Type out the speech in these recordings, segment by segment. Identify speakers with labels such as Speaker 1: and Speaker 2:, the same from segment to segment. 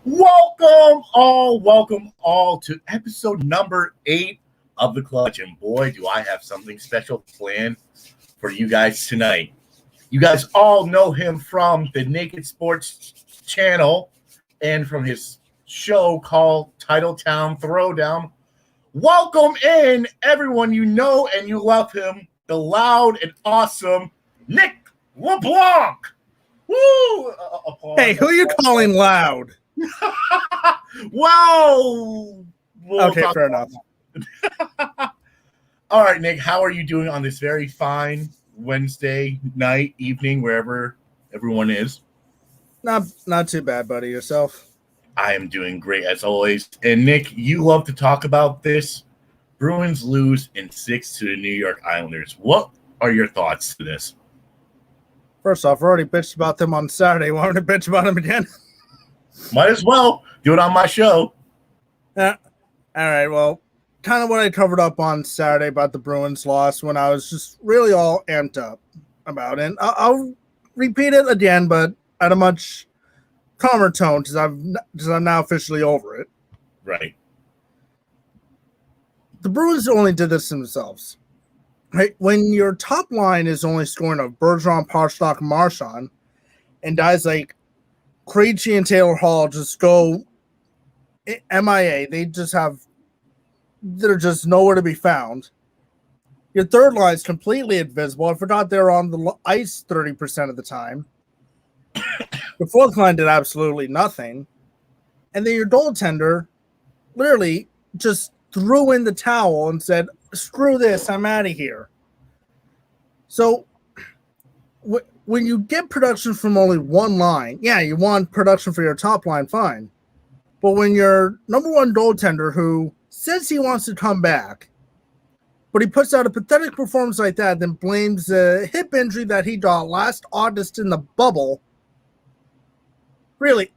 Speaker 1: Welcome all to episode number 8 of The Clutch. And boy, do I have something special planned for you guys tonight. You guys all know him from the Naked Sports channel and from his show called Titletown Throwdown. Welcome in everyone you know and you love him, the loud and awesome Nick LeBlanc. Woo!
Speaker 2: Hey, who are you calling loud?
Speaker 1: Well,
Speaker 2: okay, fair enough.
Speaker 1: All right, Nick, how are you doing on this very fine Wednesday night, evening, wherever everyone is?
Speaker 2: Not too bad, buddy. Yourself?
Speaker 1: I am doing great as always. And Nick, you love to talk about this. Bruins lose in 6 to the New York Islanders. What are your thoughts to this?
Speaker 2: First off, I already bitched about them on Saturday. Want to bitch about them again?
Speaker 1: Might as well do it on my show.
Speaker 2: All right. Well, kind of what I covered up on Saturday about the Bruins loss when I was just really all amped up about it. I'll repeat it again, but at a much calmer tone because I'm now officially over it.
Speaker 1: Right.
Speaker 2: The Bruins only did this themselves. Right? When your top line is only scoring of Bergeron, Pastrnak, Marchand, and guys like Krejci and Taylor Hall just go MIA. They're just nowhere to be found. Your third line is completely invisible. I forgot they're on the ice 30% of the time. The fourth line did absolutely nothing. And then your goaltender literally just threw in the towel and said, screw this, I'm out of here. So when you get production from only one line, yeah, you want production for your top line, fine. But when your number one goaltender who says he wants to come back, but he puts out a pathetic performance like that, then blames a hip injury that he got last August in the bubble. Really,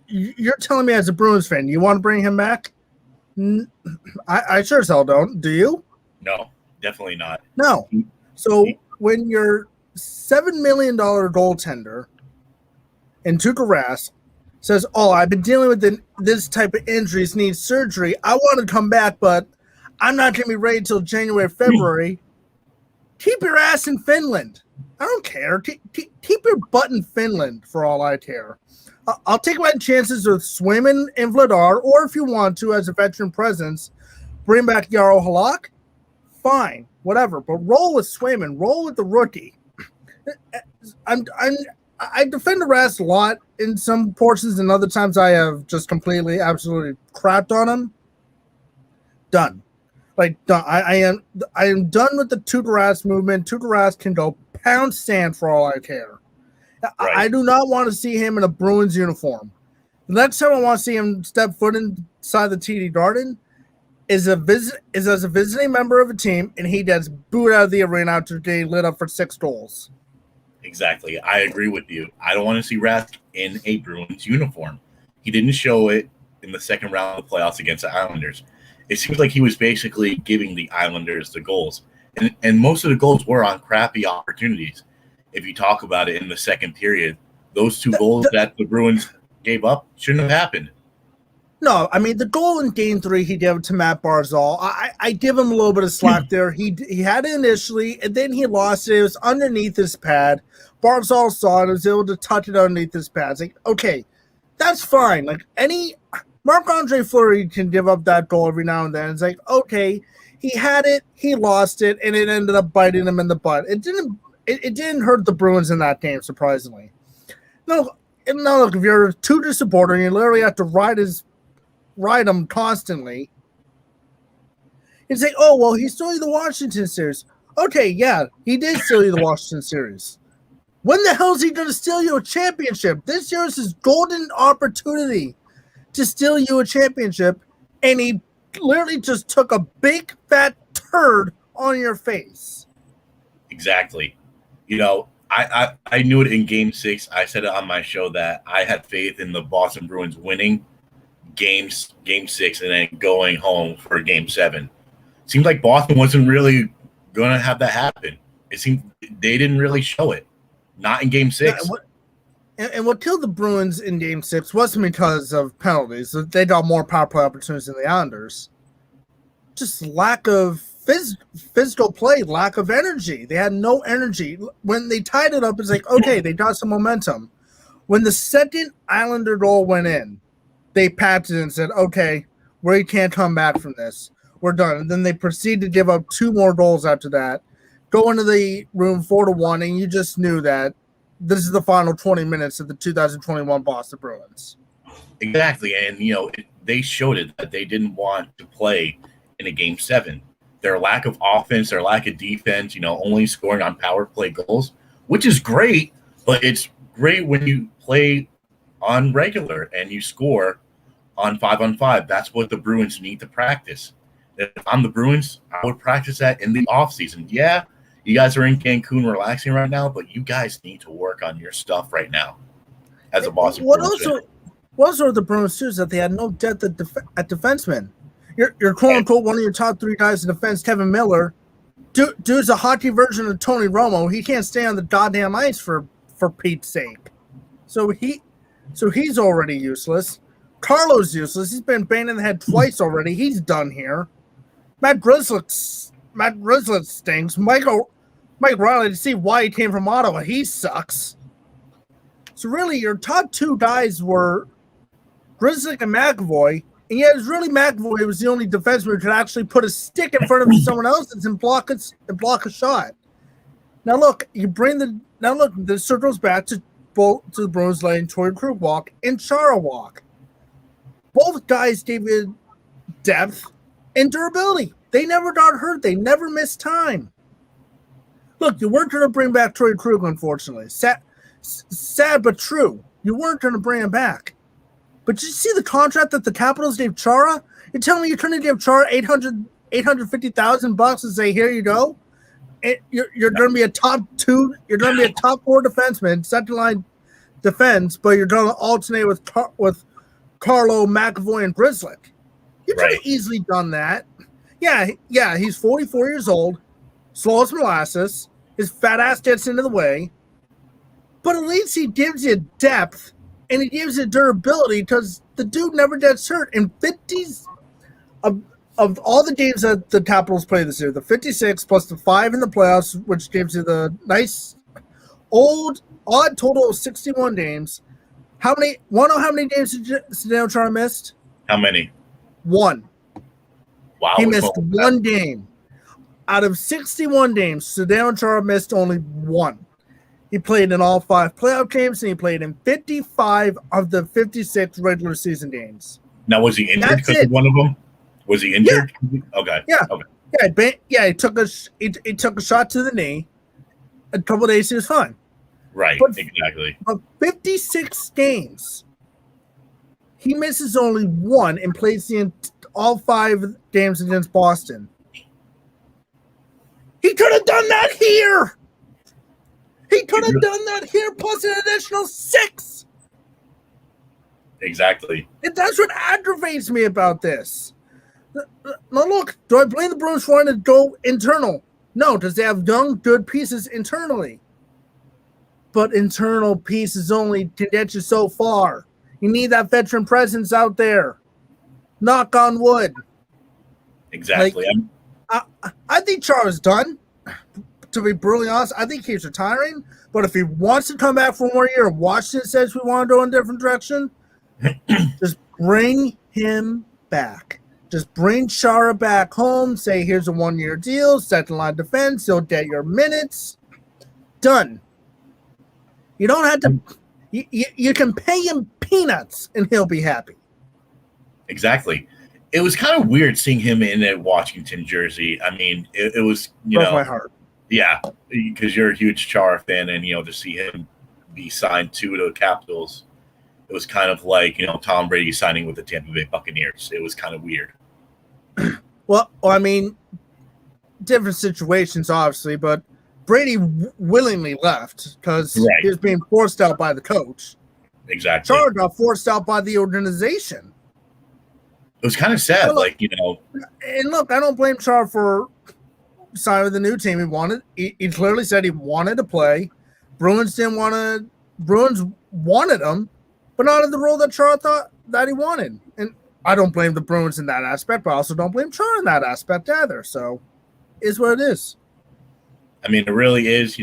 Speaker 2: you're telling me as a Bruins fan, you want to bring him back? I sure as hell don't. Do you?
Speaker 1: No, definitely not.
Speaker 2: No. So when your $7 million goaltender and Tuukka Rask says, "Oh, I've been dealing with this type of injuries, need surgery. I want to come back, but I'm not going to be ready until January, February." Keep your ass in Finland. I don't care. Keep your butt in Finland for all I care. I'll take my chances with Swayman and Vladar, or if you want to, as a veteran presence, bring back Jaro Halak. Fine, whatever. But roll with Swayman. Roll with the rookie. I defend the Rask a lot in some portions, and other times I have just completely, absolutely crapped on him. Done. Like done. I am done with the Tuukka Rask movement. Tuukka Rask can go pound sand for all I care. Right. I do not want to see him in a Bruins uniform. The next time I want to see him step foot inside the TD Garden is as a visiting member of a team, and he gets booed out of the arena after getting lit up for 6 goals.
Speaker 1: Exactly. I agree with you. I don't want to see Rask in a Bruins uniform. He didn't show it in the second round of the playoffs against the Islanders. It seems like he was basically giving the Islanders the goals. And most of the goals were on crappy opportunities. If you talk about it in the second period, those 2 goals that the Bruins gave up shouldn't have happened.
Speaker 2: No, I mean, the goal in Game 3, he gave it to Matt Barzal. I give him a little bit of slack there. He had it initially, and then he lost it. It was underneath his pad. Barzal saw it and was able to touch it underneath his pad. It's like, okay, that's fine. Like, Marc-Andre Fleury can give up that goal every now and then. It's like, okay, he had it, he lost it, and it ended up biting him in the butt. It didn't hurt the Bruins in that game, surprisingly. No, look, if you're a Tudor supporter and you literally have to ride him constantly, you say, "Oh, well, he stole you the Washington series." Okay, yeah, he did steal you the Washington series. When the hell is he going to steal you a championship? This year is his golden opportunity to steal you a championship, and he literally just took a big fat turd on your face.
Speaker 1: Exactly. You know, I knew it in Game 6. I said it on my show that I had faith in the Boston Bruins winning Game 6 and then going home for Game 7. Seemed like Boston wasn't really going to have that happen. It seemed they didn't really show it. Not in Game 6.
Speaker 2: And what killed the Bruins in Game 6 wasn't because of penalties. They got more power play opportunities than the Islanders. Just lack of physical play, lack of energy. They had no energy. When they tied it up, it's like, okay, they got some momentum. When the second Islander goal went in, they patched it and said, okay, we can't come back from this. We're done. And then they proceeded to give up 2 more goals after that, go into the room 4-1, and you just knew that this is the final 20 minutes of the 2021 Boston Bruins.
Speaker 1: Exactly. And, they showed it that they didn't want to play in a Game 7. Their lack of offense, their lack of defense, only scoring on power play goals, which is great, but it's great when you play on regular and you score on 5-on-5. That's what the Bruins need to practice. If I'm the Bruins, I would practice that in the offseason. Yeah, you guys are in Cancun relaxing right now, but you guys need to work on your stuff right now as a Boston Bruins fan.
Speaker 2: What also with the Bruins, too, is that they had no depth at defenseman. You're quote-unquote one of your top 3 guys in defense, Kevin Miller. Dude's a hockey version of Tony Romo. He can't stay on the goddamn ice for Pete's sake. So he's already useless. Carlo's useless. He's been banged in the head twice already. He's done here. Matt Grizzlick stinks. Mike Riley, to see why he came from Ottawa, he sucks. So really, your top 2 guys were Grizzlick and McAvoy, and yet it's really McAvoy was the only defenseman who could actually put a stick in front of someone else's and block a shot. Now look, the circles back to the Bruins letting Torrey Krug walk and Chara walk. Both guys gave you depth and durability. They never got hurt. They never missed time. Look, you weren't going to bring back Torrey Krug, unfortunately. Sad but true. You weren't going to bring him back. But did you see the contract that the Capitals gave Chara? You're telling me you're trying to give Chara $850,000 and say, here you go? You're going to be a top 2. You're going to be a top 4 defenseman, second line defense, but you're going to alternate with Carlo, McAvoy, and Grizzlick. You could have easily done that. Yeah, he's 44 years old, slow as molasses. His fat ass gets into the way. But at least he gives you depth and he gives you durability because the dude never gets hurt. In 50s of all the games that the Capitals play this year, the 56 plus the 5 in the playoffs, which gives you the nice odd total of 61 games. Want to know how many games Zdeno Chara missed?
Speaker 1: How many?
Speaker 2: 1.
Speaker 1: Wow.
Speaker 2: He missed 1 game. Out of 61 games, Zdeno Chara missed only 1. He played in all 5 playoff games, and he played in 55 of the 56 regular season games.
Speaker 1: Now, was he injured because of one of them? Was he injured? Yeah. Okay.
Speaker 2: Yeah.
Speaker 1: Okay.
Speaker 2: He took a shot to the knee. A couple of days, he was fine.
Speaker 1: Right. Exactly.
Speaker 2: Of 56 games, he misses only 1 and plays all 5 games against Boston. He could have done that here. He could have done that here plus an additional 6.
Speaker 1: Exactly.
Speaker 2: And that's what aggravates me about this. Now, look, do I blame the Bruins for wanting to go internal? No, because they have young, good pieces internally. But internal pieces only can get you so far. You need that veteran presence out there. Knock on wood.
Speaker 1: Exactly.
Speaker 2: I think Chara's done. To be brutally honest, I think he's retiring. But if he wants to come back for 1 more year and Washington says we want to go in a different direction, just bring him back. Just bring Chara back home. Say, here's a 1-year deal. Second line defense. You'll get your minutes. Done. You don't have to. You can pay him peanuts and he'll be happy.
Speaker 1: Exactly. It was kind of weird seeing him in a Washington jersey. I mean, it was,
Speaker 2: broke my heart.
Speaker 1: Yeah, because you're a huge Chara fan, and to see him be signed to the Capitals, it was kind of like Tom Brady signing with the Tampa Bay Buccaneers. It was kind of weird.
Speaker 2: Well, I mean, different situations, obviously, but Brady willingly left because he was being forced out by the coach.
Speaker 1: Exactly.
Speaker 2: Chara got forced out by the organization.
Speaker 1: It was kind of sad,
Speaker 2: And look, I don't blame Chara for signing with the new team. He clearly said he wanted to play. Bruins wanted him, but not in the role that Chara thought that he wanted. And I don't blame the Bruins in that aspect, but I also don't blame Chara in that aspect either. So, is what it is.
Speaker 1: I mean, it really is.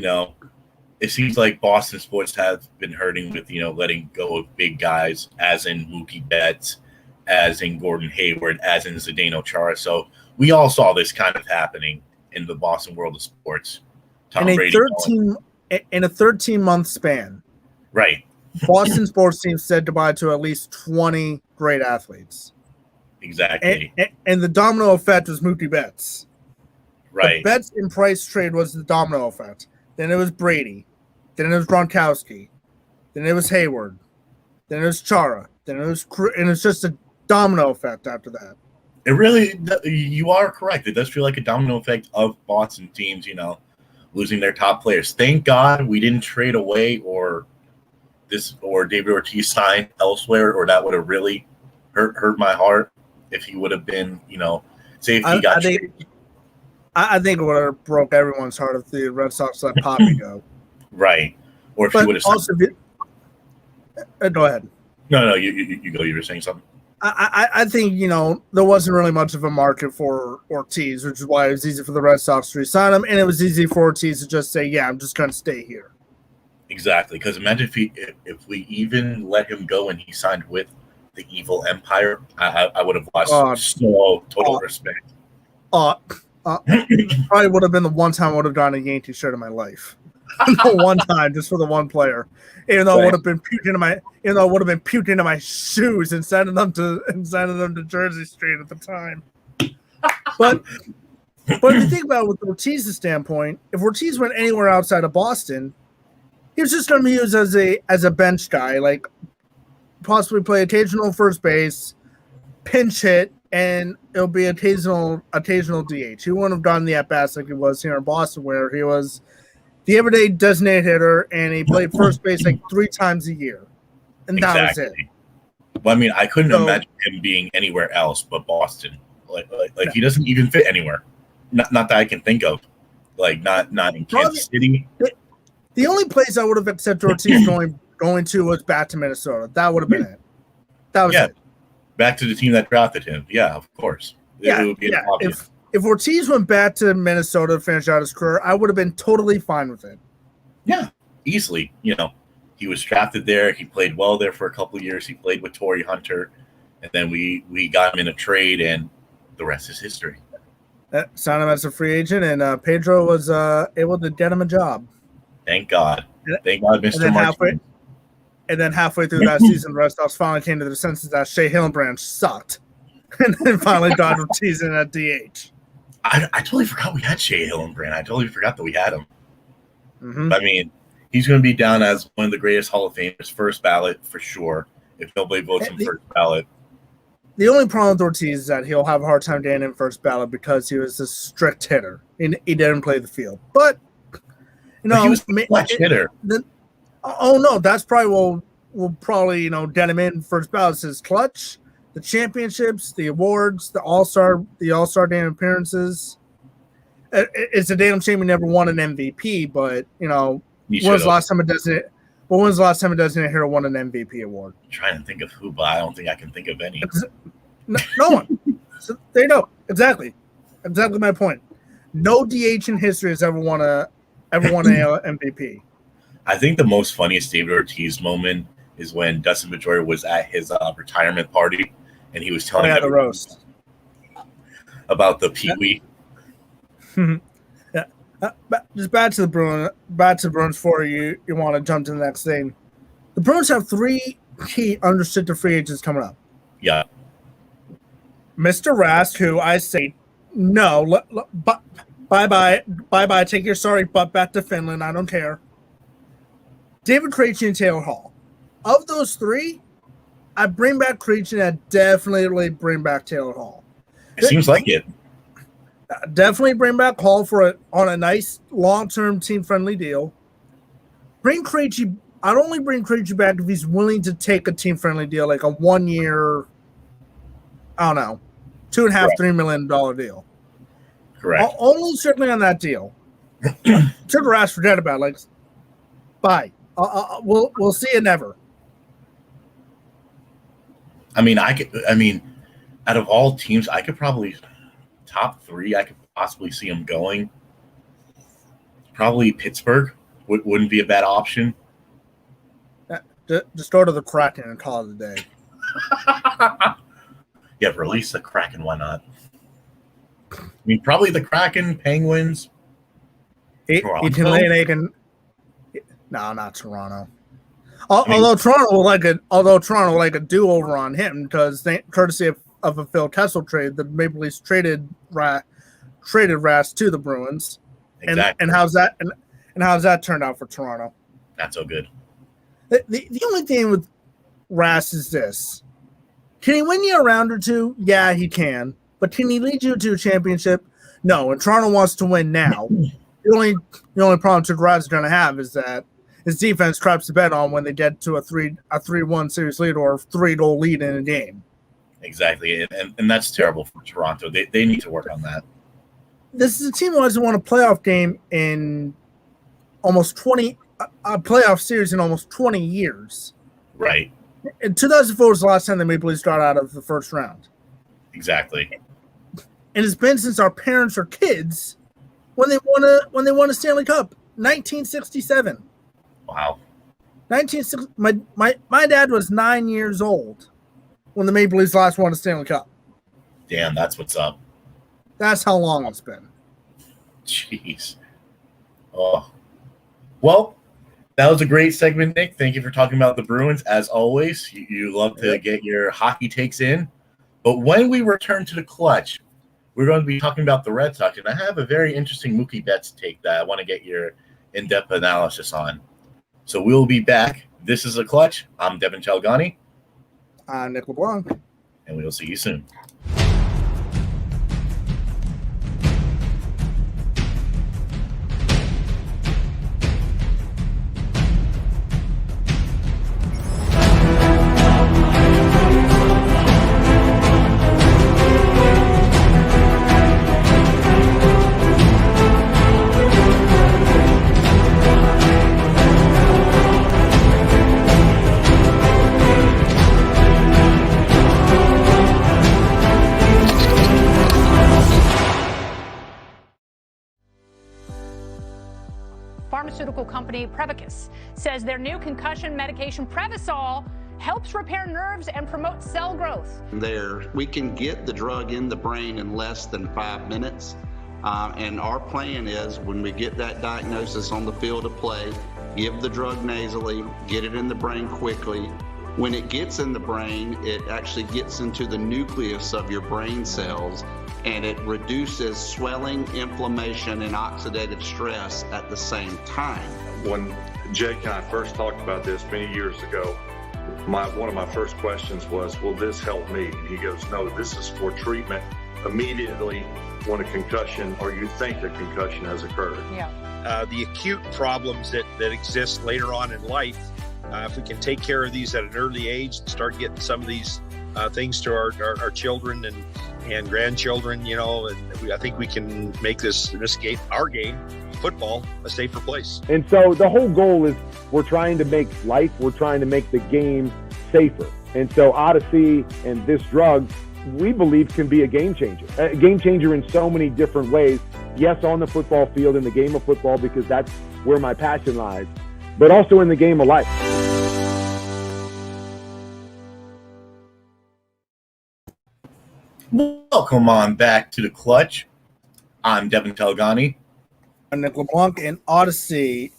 Speaker 1: It seems like Boston sports have been hurting with letting go of big guys, as in Mookie Betts, as in Gordon Hayward, as in Zdeno Chara. So we all saw this kind of happening in the Boston world of sports. Tom Brady
Speaker 2: in a 13-month span,
Speaker 1: right?
Speaker 2: Boston sports teams said goodbye to at least 20 great athletes.
Speaker 1: Exactly.
Speaker 2: And the domino effect was Mookie Betts.
Speaker 1: Right.
Speaker 2: The Betts and Price trade was the domino effect. Then it was Brady. Then it was Gronkowski. Then it was Hayward. Then it was Chara. Then it was, and it's just a domino effect after that.
Speaker 1: It really, you are correct. It does feel like a domino effect of Boston teams, losing their top players. Thank God we didn't trade away or David Ortiz signed elsewhere, or that would have really hurt my heart if he would have been, say if he got traded.
Speaker 2: I think it would have broke everyone's heart if the Red Sox let Poppy go.
Speaker 1: Right. Or if he would have
Speaker 2: also, go ahead.
Speaker 1: No, you go. You were saying something.
Speaker 2: I think, there wasn't really much of a market for Ortiz, which is why it was easy for the Red Sox to re-sign him, and it was easy for Ortiz to just say, yeah, I'm just going to stay here.
Speaker 1: Exactly, because imagine if we even let him go and he signed with the evil empire, I would have lost total respect.
Speaker 2: Probably would have been the one time I would have gotten a Yankee shirt in my life. The one time, just for the one player. Even though it would have been puked into my shoes and sending them to Jersey Street at the time. But if you think about it with Ortiz's standpoint, if Ortiz went anywhere outside of Boston, he was just going to be used as a bench guy, like possibly play occasional first base, pinch hit, and it'll be occasional DH. He wouldn't have gotten the at-bats like he was here in Boston, where he was the everyday designated hitter, and he played first base like 3 times a year. And that was it.
Speaker 1: Well, I mean, I couldn't imagine him being anywhere else but Boston. Like he doesn't even fit anywhere. Not that I can think of. Like, not in Kansas City.
Speaker 2: The only place I would have accepted Ortiz going to was back to Minnesota. That would have been it. That was it.
Speaker 1: Back to the team that drafted him. Yeah, of course.
Speaker 2: If Ortiz went back to Minnesota to finish out his career, I would have been totally fine with it.
Speaker 1: Yeah, easily. He was drafted there. He played well there for a couple of years. He played with Torrey Hunter, and then we got him in a trade, and the rest is history.
Speaker 2: Signed him as a free agent, and Pedro was able to get him a job.
Speaker 1: Thank God. Thank God, Mr. Martinez.
Speaker 2: And then halfway through that season, the Red Sox finally came to their senses that Shea Hillenbrand sucked. And then finally got Ortiz in at DH.
Speaker 1: I totally forgot we had Shea Hillenbrand. I totally forgot that we had him.
Speaker 2: Mm-hmm.
Speaker 1: I mean, he's going to be down as one of the greatest Hall of Famers, first ballot for sure, if nobody votes him first ballot.
Speaker 2: The only problem with Ortiz is that he'll have a hard time getting in first ballot because he was a strict hitter and he didn't play the field. But,
Speaker 1: he was a clutch hitter.
Speaker 2: That's probably will probably get him in first ballot. His clutch, the championships, the awards, the all-star game appearances. It's a damn shame he never won an MVP, but when was the last time a designated hero won an MVP award?
Speaker 1: I'm trying to think of who, but I don't think I can think of any.
Speaker 2: No one. So there you go. Exactly my point. No DH in history has ever won a MVP.
Speaker 1: I think the most funniest David Ortiz moment is when Dustin Pedroia was at his retirement party, and he was telling
Speaker 2: the roast
Speaker 1: about the Pee-wee.
Speaker 2: Yeah. Just back to the Bruins before you want to jump to the next thing. The Bruins have 3 key unrestricted free agents coming up.
Speaker 1: Yeah.
Speaker 2: Mr. Rask, who I say no, bye-bye, take your sorry butt back to Finland, I don't care. David Krejci and Taylor Hall. Of those 3, I bring back Krejci and I definitely bring back Taylor Hall.
Speaker 1: It seems like it.
Speaker 2: Definitely bring back Hall on a nice long-term team-friendly deal. Bring Krejci. I'd only bring Krejci back if he's willing to take a team-friendly deal, like a 1-year, I don't know, $2.5 $3 million deal.
Speaker 1: Correct.
Speaker 2: Only certainly on that deal. Took Rask, forget about it. Like, bye. We'll see it never.
Speaker 1: I mean, out of all teams, I could probably top 3. I could possibly see them going. Probably Pittsburgh wouldn't be a bad option.
Speaker 2: Just go to the Kraken and call it a day.
Speaker 1: Yeah, release the Kraken. Why not? I mean, probably the Kraken, Penguins.
Speaker 2: No, not Toronto. Although Toronto will like a do-over on him because courtesy of a Phil Kessel trade, the Maple Leafs traded Rask to the Bruins.
Speaker 1: Exactly.
Speaker 2: And how's that turned out for Toronto?
Speaker 1: Not so good.
Speaker 2: The only thing with Rask is this. Can he win you a round or two? Yeah, he can. But can he lead you to a championship? No, and Toronto wants to win now. The only problem Rask is going to have is that his defense craps the bet on when they get to a 3-1 series lead or a 3-goal lead in a game.
Speaker 1: Exactly, and that's terrible for Toronto. They need to work on that.
Speaker 2: This is a team who hasn't won a playoff game in almost 20 a playoff series in almost 20 years.
Speaker 1: Right.
Speaker 2: In 2004 was the last time the Maple Leafs got out of the first round.
Speaker 1: Exactly.
Speaker 2: And it's been since our parents were kids when they won a Stanley Cup, 1967.
Speaker 1: Wow.
Speaker 2: My dad was 9 years old when the Maple Leafs last won a Stanley Cup.
Speaker 1: Damn, that's what's up.
Speaker 2: That's how long it's been.
Speaker 1: Jeez. Oh. Well, that was a great segment, Nick. Thank you for talking about the Bruins. As always, you love to get your hockey takes in. But when we return to the clutch, we're going to be talking about the Red Sox. And I have a very interesting Mookie Betts take that I want to get your in-depth analysis on. So we'll be back. This is The Clutch. I'm Devin Chalgani.
Speaker 2: I'm Nick LeBlanc.
Speaker 1: And we will see you soon.
Speaker 3: Pharmaceutical company Prevacus says their new concussion medication Prevacol helps repair nerves and promote cell growth.
Speaker 4: We can get the drug in the brain in less than 5 minutes. And our plan is when we get that diagnosis on the field of play, give the drug nasally, get it in the brain quickly. When it gets in the brain, it actually gets into the nucleus of your brain cells, and it reduces swelling, inflammation, and oxidative stress at the same time.
Speaker 5: When Jake and I first talked about this many years ago, one of my first questions was, will this help me? And he goes, no, this is for treatment immediately when a concussion or you think a concussion has occurred.
Speaker 3: Yeah.
Speaker 6: The acute problems that exist later on in life, if we can take care of these at an early age and start getting some of these things to our children and grandchildren, and I think we can make this game, our game, football, a safer place.
Speaker 7: And so the whole goal is we're trying to make the game safer. And so Odyssey and this drug, we believe, can be a game changer in so many different ways. Yes, on the football field, in the game of football, because that's where my passion lies, but also in the game of life.
Speaker 1: Welcome on back to The Clutch. I'm Devin Telgani.
Speaker 2: I'm Nick LeBlanc and Odyssey.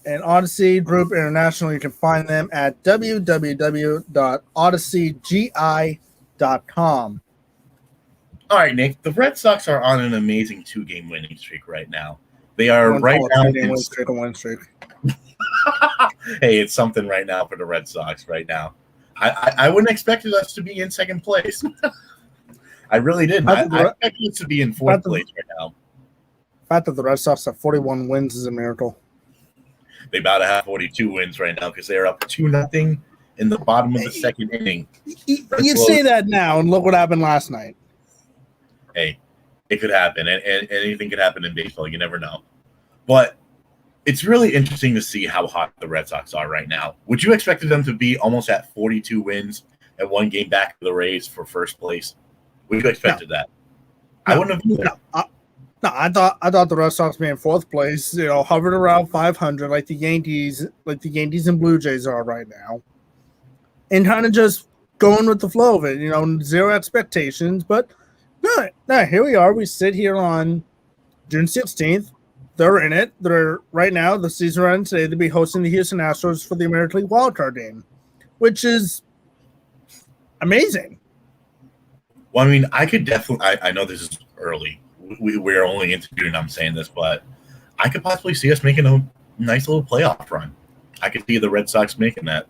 Speaker 2: And Odyssey Group International, you can find them at www.odysseygi.com.
Speaker 1: All right, Nick. The Red Sox are on an amazing 2-game winning streak right now. They are right now.
Speaker 2: Win streak.
Speaker 1: Hey, it's something right now for the Red Sox right now. I wouldn't expect us to be in second place. I really didn't. I expected us to be in fourth place right now.
Speaker 2: The fact that the Red Sox have 41 wins is a miracle.
Speaker 1: They about to have 42 wins right now because they're up 2-0 in the bottom of the second inning.
Speaker 2: You say that now, and look what happened last night.
Speaker 1: Hey, it could happen, and anything could happen in baseball. You never know. But it's really interesting to see how hot the Red Sox are right now. Would you expect them to be almost at 42 wins and one game back of the Rays for first place? Would you expected that? I wouldn't have either.
Speaker 2: No, I thought the Red Sox be in fourth place, hovered around 500 like the Yankees and Blue Jays are right now, and kind of just going with the flow of it. Zero expectations, but no, here we are. We sit here on June 16th. They're in it. They're right now. The season ends today. They'll be hosting the Houston Astros for the American League wildcard game, which is amazing.
Speaker 1: Well, I mean, I could definitely. I know this is early. We're only into June. I'm saying this, but I could possibly see us making a nice little playoff run. I could see the Red Sox making that.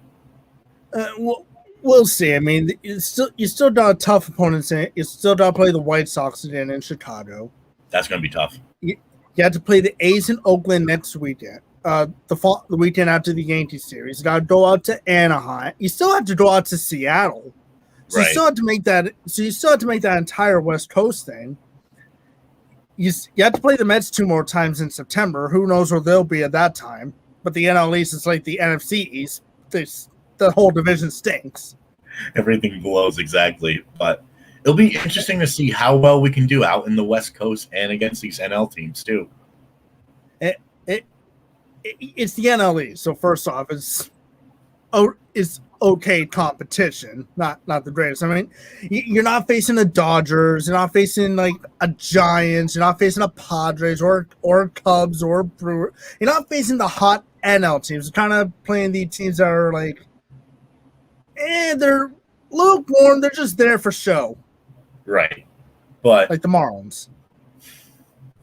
Speaker 2: We'll see. I mean, you still got tough opponents. You still got to play the White Sox again in Chicago.
Speaker 1: That's going to be tough.
Speaker 2: You have to play the A's in Oakland next weekend. The weekend after the Yankees series. You got to go out to Anaheim. You still have to go out to Seattle. So
Speaker 1: right.
Speaker 2: You still have to make that. So you still have to make that entire West Coast thing. You have to play the Mets 2 more times in September. Who knows where they'll be at that time? But the NL East is like the NFC East. The whole division stinks.
Speaker 1: Everything blows exactly, but it'll be interesting to see how well we can do out in the West Coast and against these NL teams too.
Speaker 2: It's the NL East, so first off, it's okay competition, not the greatest. I mean, you're not facing the Dodgers, you're not facing like a Giants, you're not facing a Padres or Cubs or Brewers. You're not facing the hot NL teams. You're kind of playing the teams that are like, they're lukewarm. They're just there for show.
Speaker 1: Right. But
Speaker 2: like the Marlins.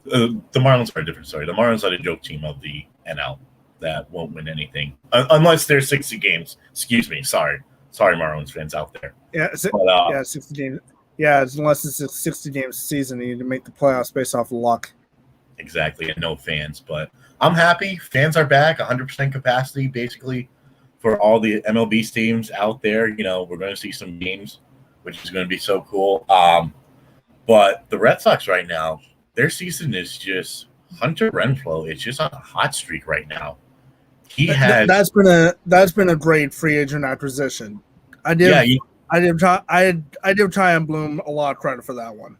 Speaker 1: The Marlins are a different story. The Marlins are the joke team of the NL that won't win anything unless there's 60 games. Excuse me. Sorry, Marlins fans out there.
Speaker 2: Yeah, 60 games. Yeah, unless it's a 60 game season, you need to make the playoffs based off of luck.
Speaker 1: Exactly, and no fans. But I'm happy. Fans are back, 100% capacity, basically, for all the MLB teams out there. We're going to see some games, which is going to be so cool. But the Red Sox right now, their season is just Hunter Renfroe. It's just on a hot streak right now. That's been a great free agent acquisition. I give Chaim Bloom a lot of credit for that one.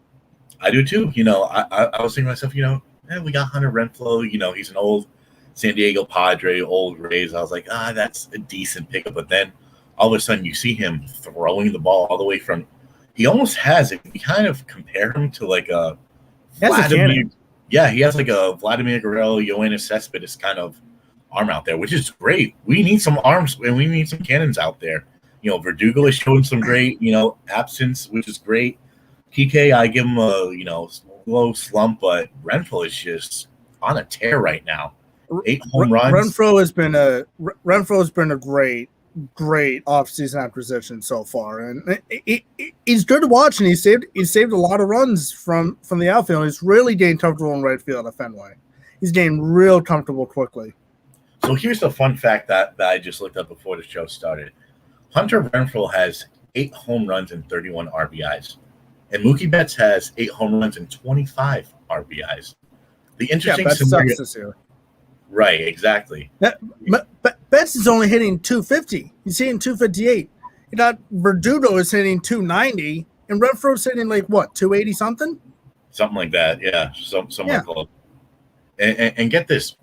Speaker 1: I do too. I was thinking to myself, we got Hunter Renfroe. He's an old San Diego Padre, old Rays. I was like, that's a decent pickup. But then all of a sudden you see him throwing the ball all the way from. He almost has, if you kind of compare him to like a Vladimir. Yeah, he has like a Vladimir Guerrero, Yoenis Cespedes kind of arm out there, which is great. We need some arms and we need some cannons out there. Verdugo is showing some great, absence, which is great. PK, I give him a, low slump, but Renfroe is just on a tear right now. 8 home runs.
Speaker 2: Renfroe has been a great offseason acquisition so far, and he's good to watch, and he saved a lot of runs from the outfield. He's really getting comfortable in right field at Fenway. He's getting real comfortable quickly.
Speaker 1: So here's the fun fact that I just looked up before the show started. Hunter Renfroe has 8 home runs and 31 RBIs. And Mookie Betts has 8 home runs and 25 RBIs. The interesting
Speaker 2: scenario this year.
Speaker 1: Right, exactly.
Speaker 2: Betts is only hitting 250. He's hitting 258. You got Verdugo is hitting 290, and Renfroe's hitting like what, 280 something?
Speaker 1: Something like that, yeah. Somewhere close. And get this,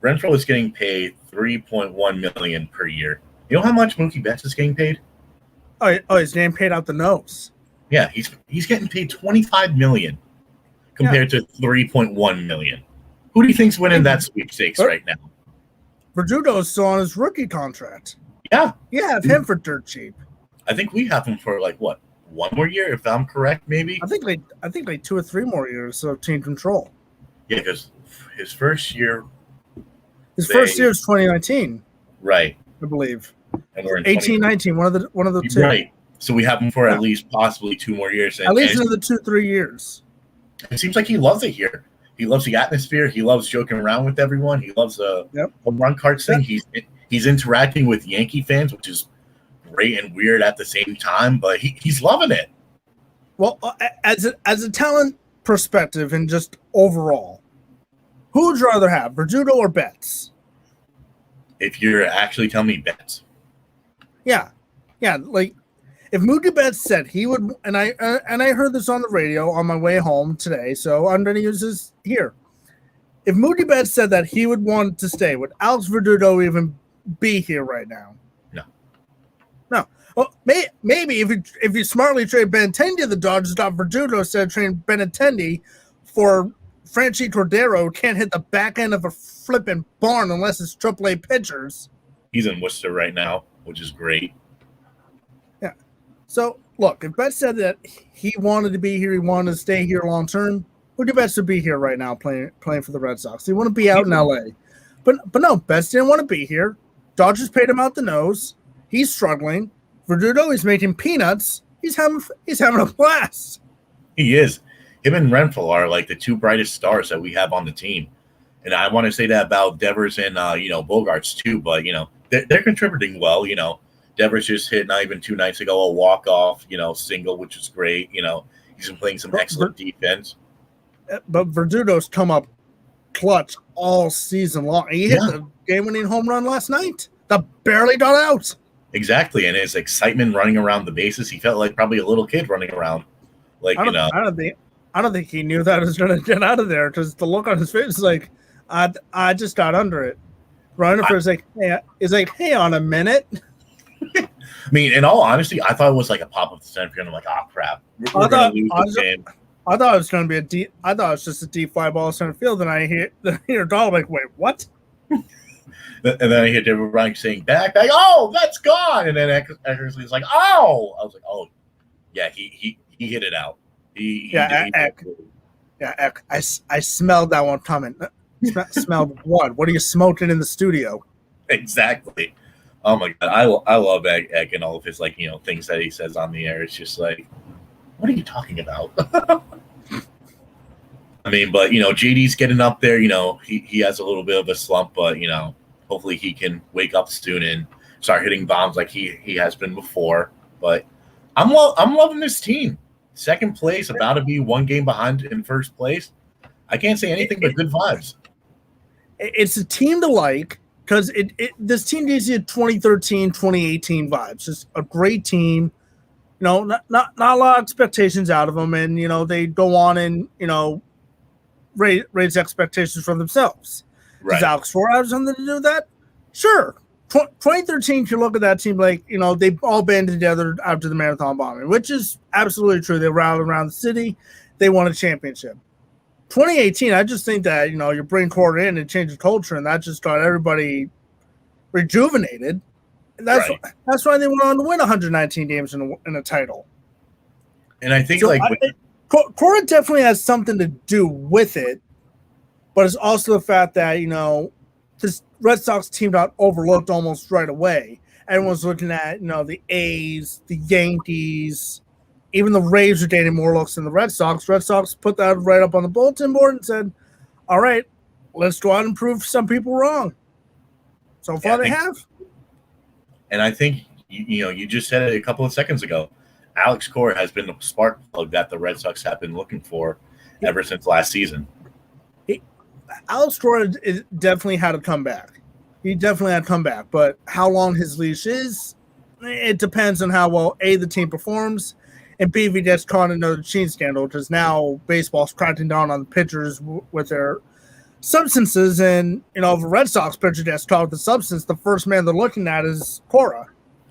Speaker 1: Renfroe is getting paid $3.1 million per year. You know how much Mookie Betts is getting paid?
Speaker 2: Oh, he's getting paid out the nose.
Speaker 1: Yeah, he's getting paid $25 million compared to $3.1 million. Who do you think's winning that sweepstakes right now?
Speaker 2: Verdugo is still on his rookie contract.
Speaker 1: Yeah.
Speaker 2: You have him for dirt cheap.
Speaker 1: I think we have him for like what, 1 more year, if I'm correct, maybe?
Speaker 2: I think like 2 or 3 more years of team control.
Speaker 1: Yeah, because his first year.
Speaker 2: First year is 2019.
Speaker 1: Right.
Speaker 2: I believe.
Speaker 1: And we're in
Speaker 2: 18-19, one of the two.
Speaker 1: Right. So we have him for at least possibly 2 more years.
Speaker 2: At least another 2-3 years.
Speaker 1: It seems like he loves it here. He loves the atmosphere. He loves joking around with everyone. He loves the home run carts thing. He's interacting with Yankee fans, which is great and weird at the same time, but he's loving it.
Speaker 2: Well, as a talent perspective and just overall, Who would you rather have, Verdugo or Betts?
Speaker 1: If you're actually telling me Betts.
Speaker 2: Yeah. Like if Mookie Betts said he would, and I heard this on the radio on my way home today, so I'm going to use this here. If Mookie Betts said that he would want to stay, would Alex Verdugo even be here right now? No. Well, maybe if you smartly trade Benintendi to the Dodgers, not Verdugo, instead of trading Benintendi for Franchi Cordero, can't hit the back end of a flipping barn unless it's AAA pitchers.
Speaker 1: He's in Worcester right now, which is great.
Speaker 2: Yeah. So, look, if Betts said that he wanted to be here, he wanted to stay here long term, Mookie Betts should be here right now playing for the Red Sox. He wouldn't be out in L.A. But no, Betts didn't want to be here. Dodgers paid him out the nose. He's struggling. Verdugo is making peanuts. He's having a blast.
Speaker 1: He is. Him and Renfroe are like the two brightest stars that we have on the team. And I want to say that about Devers and, Bogarts too, but, they're contributing well. Devers just hit not even 2 nights ago a walk-off, single, which is great. He's been playing some excellent defense.
Speaker 2: But Verdugo's come up clutch all season long. He hit the game-winning home run last night. That barely got out.
Speaker 1: Exactly, and his excitement running around the bases, he felt like probably a little kid running around.
Speaker 2: I don't think he knew that he was going to get out of there because the look on his face is like, I just got under it. Rutherford is like, hey, on a minute.
Speaker 1: I mean, in all honesty, I thought it was like a pop up the center field. I'm like, oh crap, we're going to lose this game.
Speaker 2: I thought it was going to be a deep. I thought it was just a deep fly ball center field, and I hear Dahl like, wait, what?
Speaker 1: And then I hear David Ryan saying, back, oh, that's gone. And then Eckersley's like, oh. I was like, oh, yeah, he hit it out.
Speaker 2: I smelled that one coming. Smelled what? What are you smoking in the studio?
Speaker 1: Exactly. Oh my god, I love Eck and all of his things that he says on the air. It's just like, what are you talking about? I mean, but JD's getting up there. He has a little bit of a slump, but hopefully he can wake up soon and start hitting bombs like he has been before. But I'm loving this team. Second place, about to be 1 game behind in first place. I can't say anything but good vibes.
Speaker 2: It's a team to like because this team gives you 2013, 2018 vibes. Just a great team. Not a lot of expectations out of them, and they go on and raise expectations for themselves.
Speaker 1: Right.
Speaker 2: Does Alex Cora have something to do with that? Sure. 2013, if you look at that team, they all banded together after the marathon bombing, which is absolutely true. They rallied around the city. They won a championship. 2018, I just think that, you bring Cora in and change the culture, and that just got everybody rejuvenated. And that's why they went on to win 119 games in a title.
Speaker 1: And I think
Speaker 2: Cora definitely has something to do with it, but it's also the fact that, this Red Sox team got overlooked almost right away. Everyone's looking at, the A's, the Yankees, even the Rays are getting more looks than the Red Sox. Red Sox put that right up on the bulletin board and said, all right, let's go out and prove some people wrong. So far they have.
Speaker 1: And I think, you just said it a couple of seconds ago. Alex Cora has been the spark plug that the Red Sox have been looking for ever since last season.
Speaker 2: Alex Cora definitely had a comeback. He definitely had a comeback, but how long his leash is, it depends on how well, A, the team performs, and B, if he gets caught in another cheating scandal, because now baseball's cracking down on the pitchers with their substances, and, if a Red Sox pitcher gets caught with the substance, the first man they're looking at is Cora.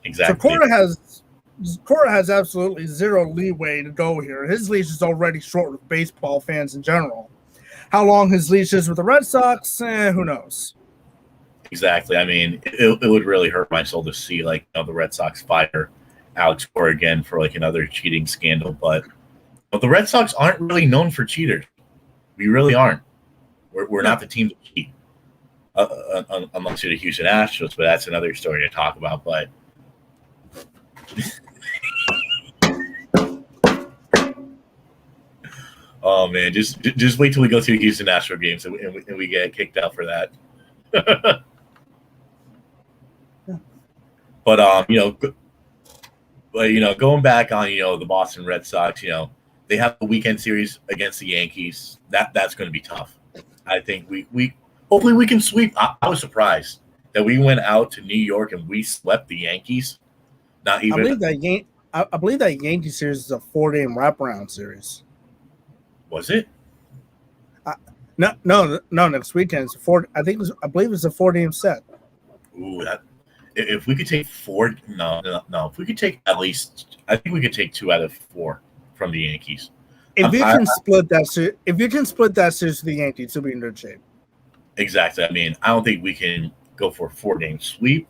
Speaker 1: Exactly.
Speaker 2: So Cora has absolutely zero leeway to go here. His leash is already short with baseball fans in general. How long his leash is with the Red Sox, who knows?
Speaker 1: Exactly. I mean, it would really hurt my soul to see the Red Sox fire Alex Cora again for another cheating scandal. But the Red Sox aren't really known for cheaters. We really aren't. We're not the team to cheat, unless you're the Houston Astros. But that's another story to talk about. But oh man, just wait till we go to Houston Astros games and we get kicked out for that. But going back on the Boston Red Sox, they have a weekend series against the Yankees. That's going to be tough. I think we hopefully we can sweep. I was surprised that we went out to New York and we swept the Yankees. Not even.
Speaker 2: I believe that Yankee series is a 4-game wraparound series.
Speaker 1: Was it?
Speaker 2: No. Next weekend it's I believe it's a 4-game set.
Speaker 1: Ooh, if we could take four, no. If we could take at least, I think we could take 2 out of 4 from the Yankees.
Speaker 2: If you can split that series to the Yankees, you'll be in good shape.
Speaker 1: Exactly. I mean, I don't think we can go for a 4-game sweep.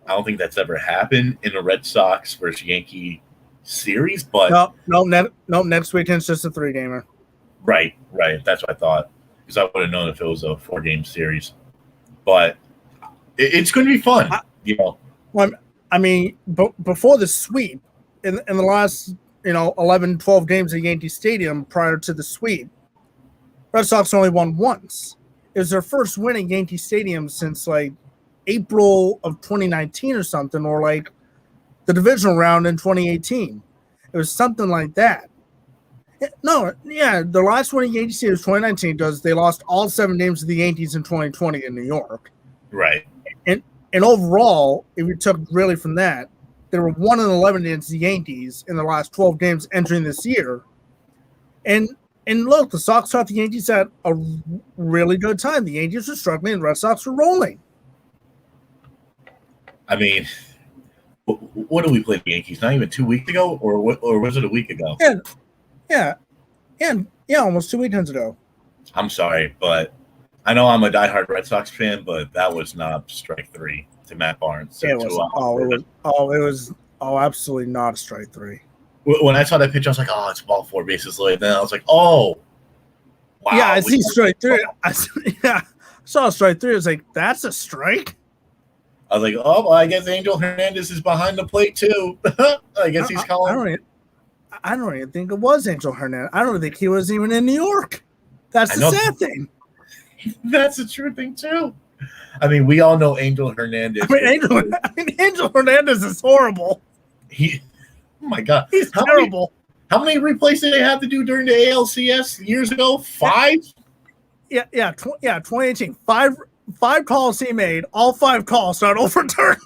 Speaker 1: I don't think that's ever happened in a Red Sox versus Yankee series. But
Speaker 2: next weekend's just a 3-gamer.
Speaker 1: Right. That's what I thought, because I would have known if it was a 4-game series. But it's going to be fun.
Speaker 2: Well, I mean, before the sweep, in the last 11, 12 games at Yankee Stadium prior to the sweep, Red Sox only won once. It was their first win at Yankee Stadium since like April of 2019 or something, or like the divisional round in 2018. It was something like that. The last one at Yankee Stadium was 2019 because they lost all 7 games to the Yankees in 2020 in New York.
Speaker 1: Right.
Speaker 2: And overall, if you took really from that, they were 1-11 against the Yankees in the last 12 games entering this year. And look, the Sox thought the Yankees had a really good time. The Yankees were struggling, and the Red Sox were rolling.
Speaker 1: I mean, what did we play the Yankees? Not even 2 weeks ago, or was it a week ago?
Speaker 2: Yeah, almost 2 weekends ago.
Speaker 1: I'm sorry, but I know I'm a diehard Red Sox fan, but that was not strike 3 to Matt Barnes.
Speaker 2: It was absolutely not a strike 3.
Speaker 1: When I saw that pitch, I was like, "Oh, it's ball 4 bases loaded." Then I was like, "Oh, wow!"
Speaker 2: Yeah, I see strike 3. I saw strike 3. I was like, "That's a strike."
Speaker 1: I was like, "Oh, well, I guess Angel Hernandez is behind the plate too." I guess he's calling.
Speaker 2: I don't even think it was Angel Hernandez. I don't think he was even in New York. That's the sad thing.
Speaker 1: That's the true thing too. I mean, we all know Angel Hernandez.
Speaker 2: Angel Hernandez is horrible.
Speaker 1: Oh my God,
Speaker 2: he's terrible.
Speaker 1: How many replays did they have to do during the ALCS years ago? 5?
Speaker 2: Yeah, 2018. Five calls he made. All 5 calls got overturned.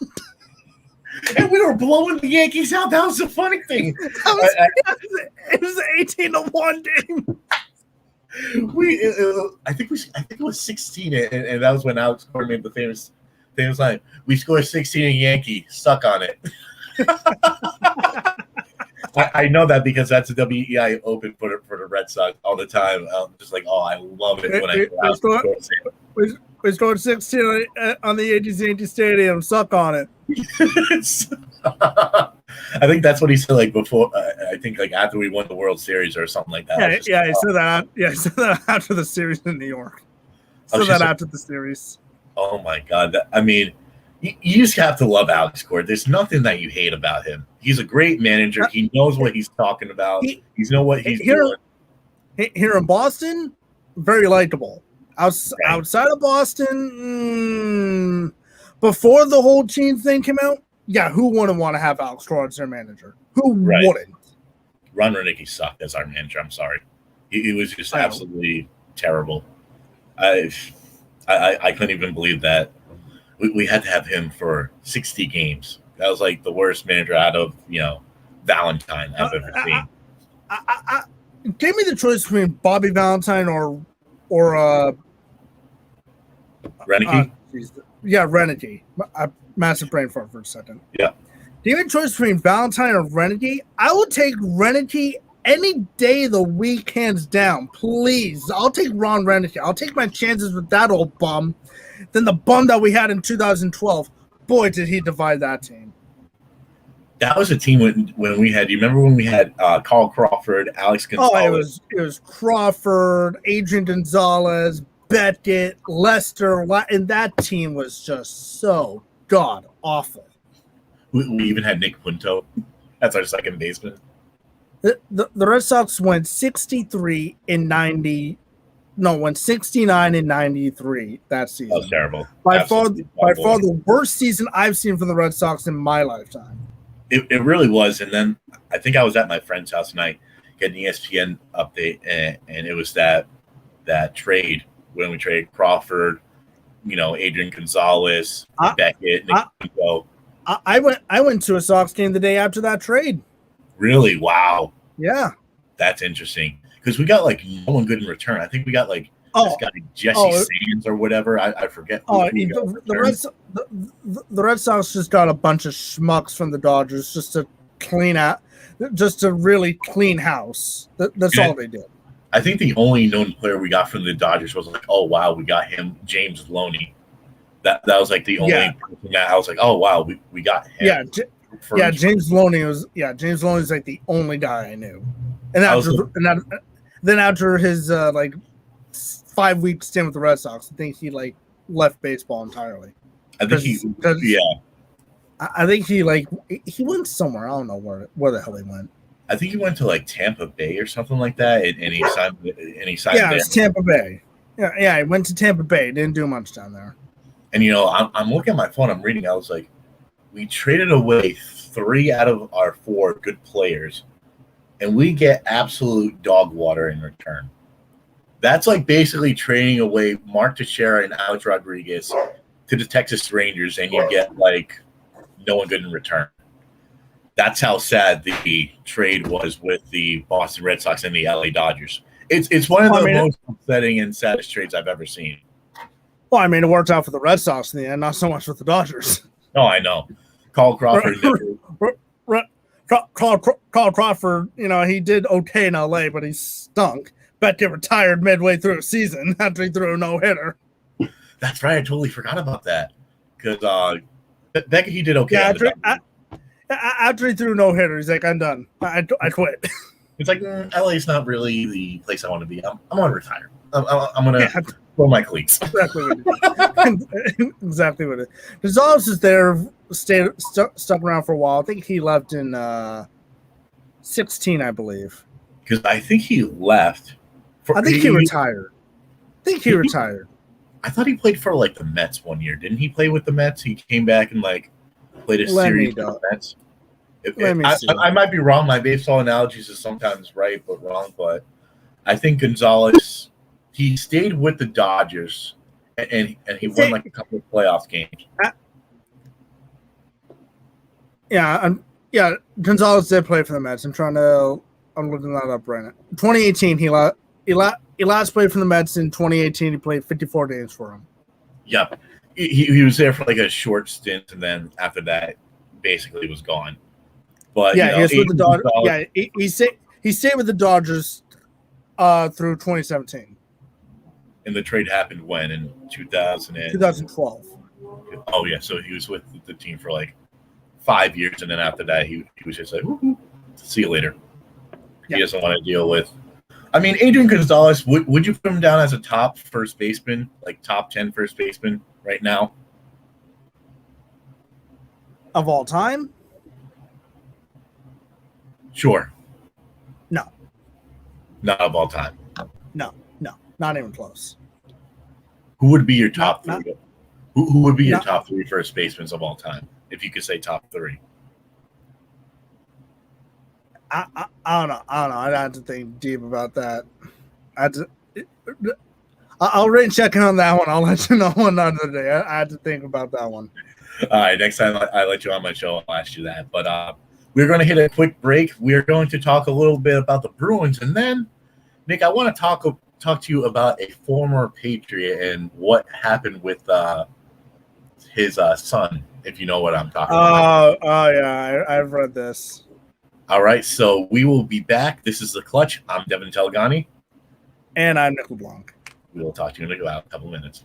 Speaker 1: And we were blowing the Yankees out. That was the funny thing.
Speaker 2: It was an 18-1 game.
Speaker 1: I think it was 16, and that was when Alex Cora made the famous line. We scored 16 in Yankee. Suck on it. I know that because that's a WEI Open for the Red Sox all the time. I'm just like, oh, I love it when I go out.
Speaker 2: We scored 16 on the Yankee Stadium. Suck on it.
Speaker 1: I think that's what he said, like before. I think like after we won the World Series or something like that.
Speaker 2: He said that. Yeah, he said that after the series in New York. After the series.
Speaker 1: Oh my God! I mean, you just have to love Alex Cora. There's nothing that you hate about him. He's a great manager. He knows what he's talking about. He knows what he's doing.
Speaker 2: Here in Boston, very likable. Outside of Boston, before the whole team thing came out, yeah, who wouldn't want to have Alex Cora as their manager? Who wouldn't?
Speaker 1: Ron Renicky sucked as our manager. I'm sorry. He was just absolutely terrible. I couldn't even believe that. We had to have him for 60 games. That was like the worst manager out of, Valentine I've ever seen.
Speaker 2: Give me the choice between Bobby Valentine or
Speaker 1: Renicky?
Speaker 2: Renicky. Massive brain fart for a second.
Speaker 1: Yeah.
Speaker 2: Give me a choice between Valentine or Renicky. I will take Renicky any day of the week, hands down. Please. I'll take Ron Renicky. I'll take my chances with that old bum than the bum that we had in 2012. Boy, did he divide that team.
Speaker 1: That was a team when we had. You remember when we had Carl Crawford, Alex Gonzalez?
Speaker 2: Oh, it was Crawford, Adrian Gonzalez, Beckett, Lester, and that team was just so god awful.
Speaker 1: We even had Nick Punto. That's our second baseman.
Speaker 2: The Red Sox went 63 in 90. No, went 69 in 93 that season.
Speaker 1: That was terrible.
Speaker 2: By far the worst season I've seen from the Red Sox in my lifetime.
Speaker 1: It really was. And then I think I was at my friend's house tonight getting the ESPN update, and it was that trade when we traded Crawford, Adrian Gonzalez, Beckett, Nico.
Speaker 2: I went to a Sox game the day after that trade.
Speaker 1: Really? Wow.
Speaker 2: Yeah.
Speaker 1: That's interesting. Because we got no one good in return. I think we got this guy Jesse Sands or whatever. I forget.
Speaker 2: The Red Sox just got a bunch of schmucks from the Dodgers just to clean out, just to really clean house. That's all they did.
Speaker 1: I think the only known player we got from the Dodgers was we got him, James Loney. That was the only person that I was oh wow, we got him. James
Speaker 2: Loney was James Loney's the only guy I knew. And after his 5-week stint with the Red Sox, I think he left baseball entirely.
Speaker 1: I think he
Speaker 2: went somewhere. I don't know where the hell he went.
Speaker 1: I think he went to Tampa Bay or something like that, and he signed.
Speaker 2: Yeah, it's Tampa Bay. Yeah, he went to Tampa Bay. Didn't do much down there.
Speaker 1: And I'm looking at my phone. I'm reading. I was we traded away 3 out of our 4 good players, and we get absolute dog water in return. That's basically trading away Mark Teixeira and Alex Rodriguez to the Texas Rangers, and you get no one good in return. That's how sad the trade was with the Boston Red Sox and the LA Dodgers. It's one of the most upsetting and saddest trades I've ever seen.
Speaker 2: Well, it worked out for the Red Sox in the end, not so much with the Dodgers.
Speaker 1: No, I know. Carl Crawford.
Speaker 2: Carl Crawford, he did okay in LA, but he stunk. Beckett retired midway through a season after he threw a no-hitter.
Speaker 1: That's right. I totally forgot about that. Because Beckett, he did okay.
Speaker 2: Yeah, after he threw a no-hitter, he's I'm done. I quit.
Speaker 1: It's LA's not really the place I want to be. I'm going to retire. I'm going to throw my cleats.
Speaker 2: Exactly what it is. Exactly what it is. Gonzalez is there, stuck around for a while. I think he left in 16, I believe.
Speaker 1: Because I think he left.
Speaker 2: I think he retired. Retired.
Speaker 1: I thought he played for the Mets one year. Didn't he play with the Mets? He came back and played a series with the Mets. I might be wrong. My baseball analogies is sometimes right but wrong. But I think Gonzalez, he stayed with the Dodgers and he won a couple of playoff games.
Speaker 2: Yeah. Gonzalez did play for the Mets. I'm looking that up right now. 2018, he last played for the Mets in 2018. He played 54 games for them.
Speaker 1: Yep. He was there for a short stint, and then after that, basically was gone. But
Speaker 2: he was with the Dodgers. Yeah, he stayed with the Dodgers through 2017.
Speaker 1: And the trade happened when in
Speaker 2: 2012.
Speaker 1: Oh yeah, so he was with the team for 5 years, and then after that, he was just see you later. He doesn't want to deal with. Adrian Gonzalez, would you put him down as a top first baseman, top 10 first baseman right now?
Speaker 2: Of all time?
Speaker 1: Sure.
Speaker 2: No.
Speaker 1: Not of all time.
Speaker 2: No. Not even close.
Speaker 1: Who would be your top 3? Who would be your top 3 first basemen of all time, if you could say top 3?
Speaker 2: I don't know. I'd have to think deep about that. I'll rain check in on that one. I'll let you know another day. I had to think about that one.
Speaker 1: All right. Next time I let you on my show, I'll ask you that. But we're going to hit a quick break. We are going to talk a little bit about the Bruins. And then, Nick, I want to talk to you about a former Patriot and what happened with his son, if you know what I'm talking about.
Speaker 2: Oh, yeah. I've read this.
Speaker 1: All right, so we will be back. This is The Clutch. I'm Devin Telgani.
Speaker 2: And I'm Nick LeBlanc.
Speaker 1: We will talk to you in a couple minutes.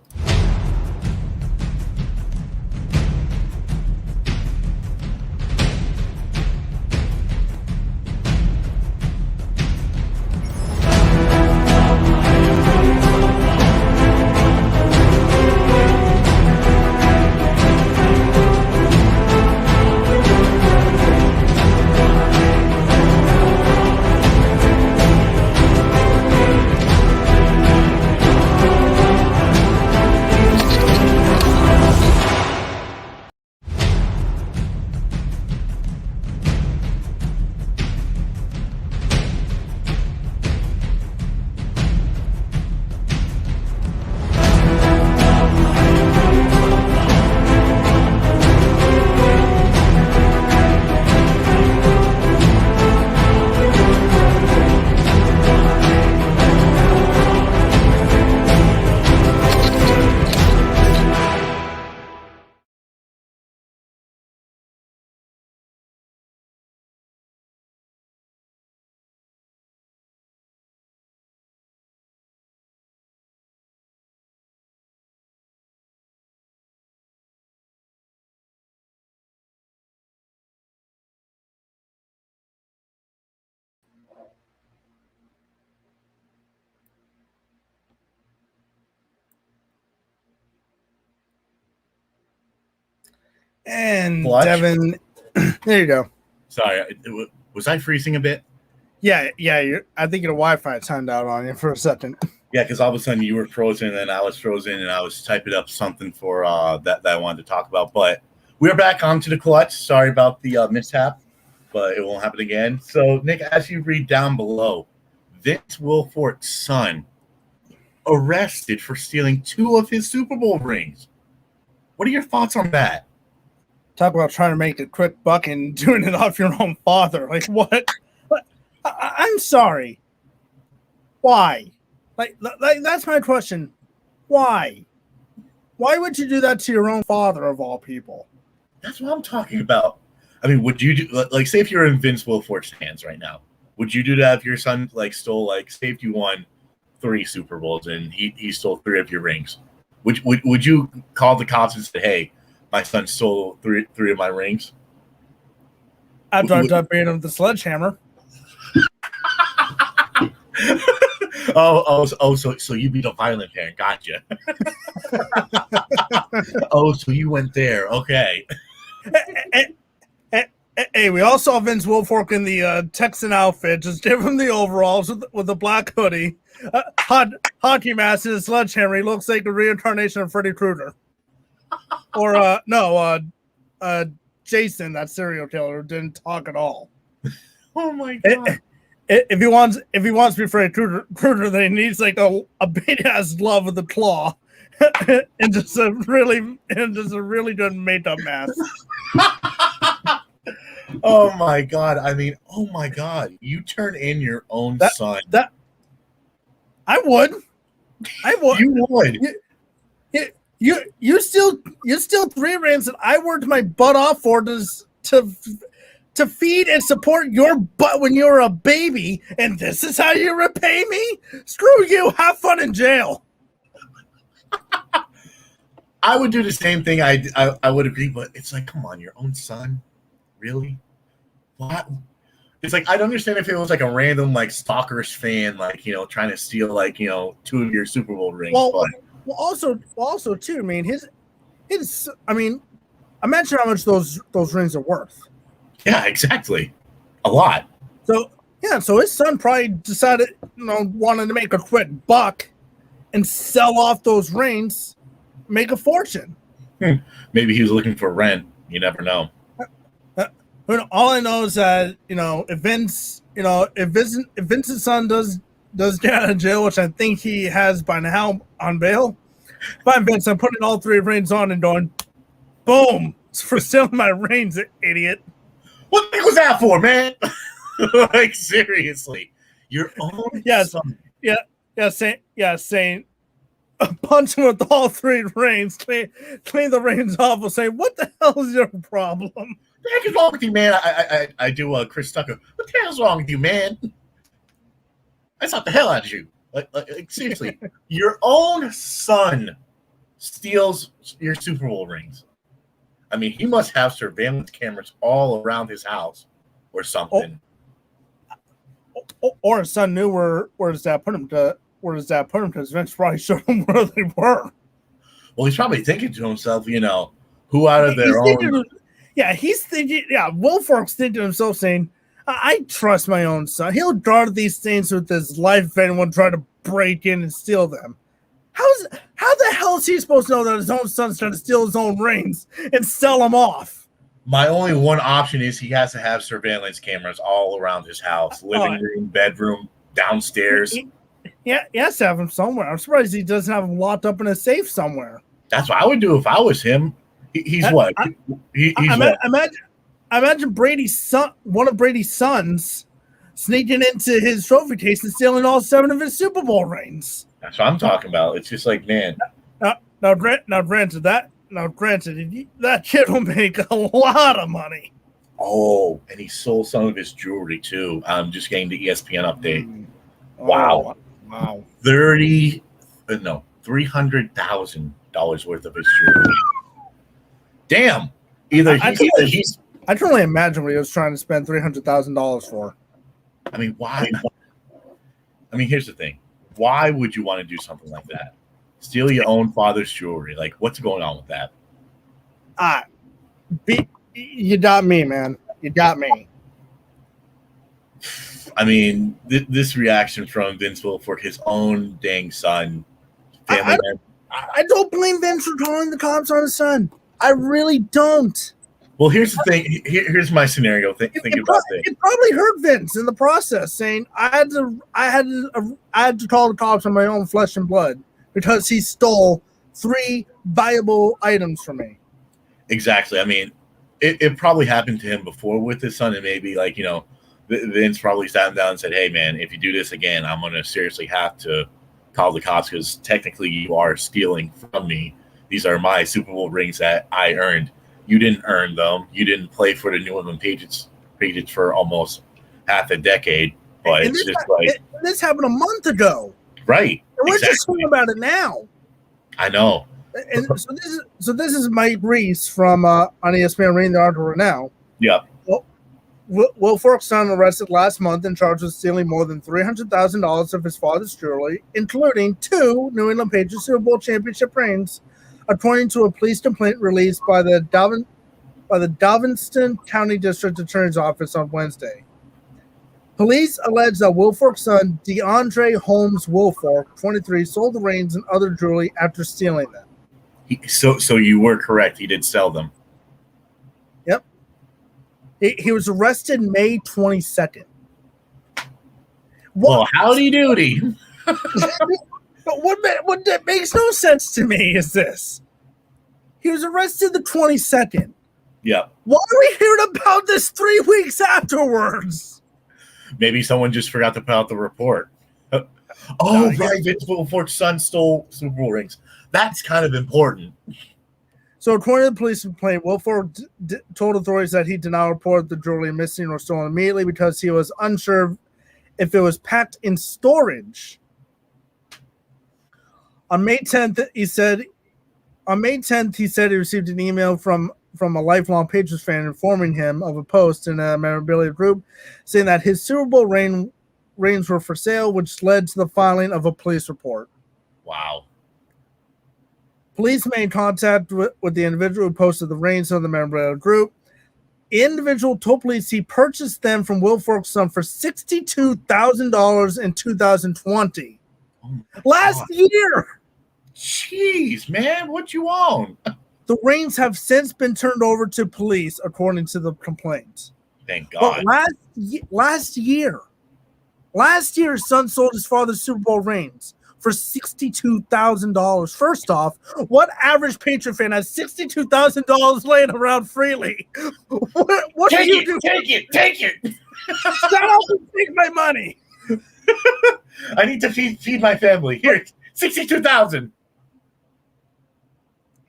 Speaker 2: And
Speaker 1: Clutch?
Speaker 2: Devin, there you go.
Speaker 1: Sorry, was I freezing a bit?
Speaker 2: Yeah. I think your Wi-Fi timed out on you for a second.
Speaker 1: Yeah, because all of a sudden you were frozen and I was frozen and I was typing up something for that I wanted to talk about. But we're back onto the clutch. Sorry about the mishap, but it won't happen again. So, Nick, as you read down below, Vince Wilfork's son arrested for stealing 2 of his Super Bowl rings. What are your thoughts on that?
Speaker 2: Talk about trying to make a quick buck and doing it off your own father. Like, what? I'm sorry. Why? Like that's my question. Why? Why would you do that to your own father of all people?
Speaker 1: That's what I'm talking about. I mean, would you do, like, say if you're in Vince Wilfork's hands right now, would you do that if your son like stole, like, say if you won 3 Super Bowls and he stole 3 of your rings? Would you call the cops and say, hey, my son stole 3 of my rings?
Speaker 2: After I done beating him with the sledgehammer.
Speaker 1: So you be the violent parent, gotcha. So you went there, okay.
Speaker 2: Hey, we all saw Vince Wilfork in the Texan outfit. Just give him the overalls with the black hoodie, hockey mask, and a sledgehammer. He looks like the reincarnation of Freddy Krueger. Or Jason, that serial killer who didn't talk at all.
Speaker 1: Oh my god.
Speaker 2: If he wants to be Freddy Krueger, then he needs like a big ass glove with a claw and just a really good makeup mask.
Speaker 1: Oh my god! I mean, oh my god! You turn in your own son.
Speaker 2: I would.
Speaker 1: You would.
Speaker 2: You still 3 rings that I worked my butt off for to feed and support your butt when you were a baby, and this is how you repay me? Screw you. Have fun in jail.
Speaker 1: I would do the same thing. I would agree, but it's like, come on, your own son, really? What? It's like, I'd understand if it was like a random like Stalkers fan, like, you know, trying to steal like, you know, 2 of your Super Bowl rings.
Speaker 2: Well, also too. I mean, I mean, imagine how much those rings are worth.
Speaker 1: Yeah, exactly. A lot.
Speaker 2: So his son probably decided, you know, wanted to make a quick buck and sell off those rings, make a fortune.
Speaker 1: Maybe he was looking for rent. You never know.
Speaker 2: All I know is that, you know, if Vince's son does get out of jail, which I think he has by now on bail, fine, Vince, I'm putting all 3 rings on and going, boom, it's for stealing my rings, idiot.
Speaker 1: What the heck was that for, man? Like, seriously, your own son.
Speaker 2: Saying, punch him with all 3 rings, clean the rings off, and say, what the hell is your problem?
Speaker 1: What the heck is wrong with you, man? I do Chris Tucker. What the hell's wrong with you, man? I shot the hell out of you. Like seriously, your own son steals your Super Bowl rings. I mean, he must have surveillance cameras all around his house or something.
Speaker 2: Or his son knew where his dad put him to. Where does that put him? Because Vince probably showed him where they were.
Speaker 1: Well, he's probably thinking to himself, you know, who out of their own.
Speaker 2: He's thinking. Yeah, Wilfork's thinking to himself, saying, "I trust my own son. He'll guard these things with his life if anyone try to break in and steal them." How the hell is he supposed to know that his own son's trying to steal his own rings and sell them off?
Speaker 1: My only one option is he has to have surveillance cameras all around his house, living room, bedroom, downstairs.
Speaker 2: He has to have them somewhere. I'm surprised he doesn't have them locked up in a safe somewhere.
Speaker 1: That's what I would do if I was him. He's what?
Speaker 2: Imagine Brady's son, one of Brady's sons, sneaking into his trophy case and stealing all 7 of his Super Bowl rings.
Speaker 1: That's what I'm talking about. It's just like, man.
Speaker 2: Now, granted, that kid will make a lot of money.
Speaker 1: Oh, and he sold some of his jewelry too. I'm just getting the ESPN update. Wow. $300,000 worth of his jewelry. Damn. I
Speaker 2: can only imagine what he was trying to spend $300,000 for.
Speaker 1: I mean, why? I mean, here's the thing. Why would you want to do something like that? Steal your own father's jewelry. Like, what's going on with that?
Speaker 2: You got me, man. You got me.
Speaker 1: I mean, this reaction from Vince Wilfork, his own dang son, family member.
Speaker 2: I don't blame Vince for calling the cops on his son. I really don't.
Speaker 1: Well, here's the thing. Here's my scenario. Think about this.
Speaker 2: It probably hurt Vince in the process, saying I had to call the cops on my own flesh and blood because he stole 3 valuable items from me.
Speaker 1: Exactly. I mean, it probably happened to him before with his son, and maybe Vince probably sat him down and said, "Hey, man, if you do this again, I'm going to seriously have to call the cops because technically you are stealing from me. These are my Super Bowl rings that I earned. You didn't earn them. You didn't play for the New England Patriots for almost half a decade." But it's just
Speaker 2: this happened a month ago,
Speaker 1: right?
Speaker 2: And we're just talking about it now.
Speaker 1: I know.
Speaker 2: And so this is Mike Reese from on ESPN reading the article right now.
Speaker 1: Yep.
Speaker 2: Wilfork's son arrested last month and charged with stealing more than $300,000 of his father's jewelry, including 2 New England Patriots Super Bowl championship rings, according to a police complaint released by the Galveston County District Attorney's Office on Wednesday. Police allege that Wilfork's son, DeAndre Holmes Wilfork, 23, sold the rings and other jewelry after stealing them.
Speaker 1: So you were correct. He did sell them.
Speaker 2: Yep. He was arrested May 22nd.
Speaker 1: Well, howdy doody.
Speaker 2: But what that makes no sense to me is this. He was arrested the 22nd.
Speaker 1: Yeah.
Speaker 2: Why are we hearing about this 3 weeks afterwards?
Speaker 1: Maybe someone just forgot to put out the report. Right. Vince Wilfork's son stole Super Bowl rings. That's kind of important.
Speaker 2: So, according to the police complaint, Wilfork told authorities that he did not report the jewelry missing or stolen immediately because he was unsure if it was packed in storage. On May 10th, he said he received an email from a lifelong Patriots fan informing him of a post in a memorabilia group saying that his Super Bowl rings were for sale, which led to the filing of a police report.
Speaker 1: Wow.
Speaker 2: Police made contact with the individual who posted the rings on the memorabilia group. The individual told police he purchased them from Wilfork's son for $62,000 in 2020. Last year.
Speaker 1: Jeez, man, what you own?
Speaker 2: The rings have since been turned over to police, according to the complaint.
Speaker 1: Thank God.
Speaker 2: But last year, his son sold his father's Super Bowl rings for $62,000. First off, what average Patriot fan has $62,000 laying around freely? What
Speaker 1: take
Speaker 2: do you
Speaker 1: it,
Speaker 2: do?
Speaker 1: Take it.
Speaker 2: Shut up and take my money.
Speaker 1: I need to feed my family. Here, $62,000.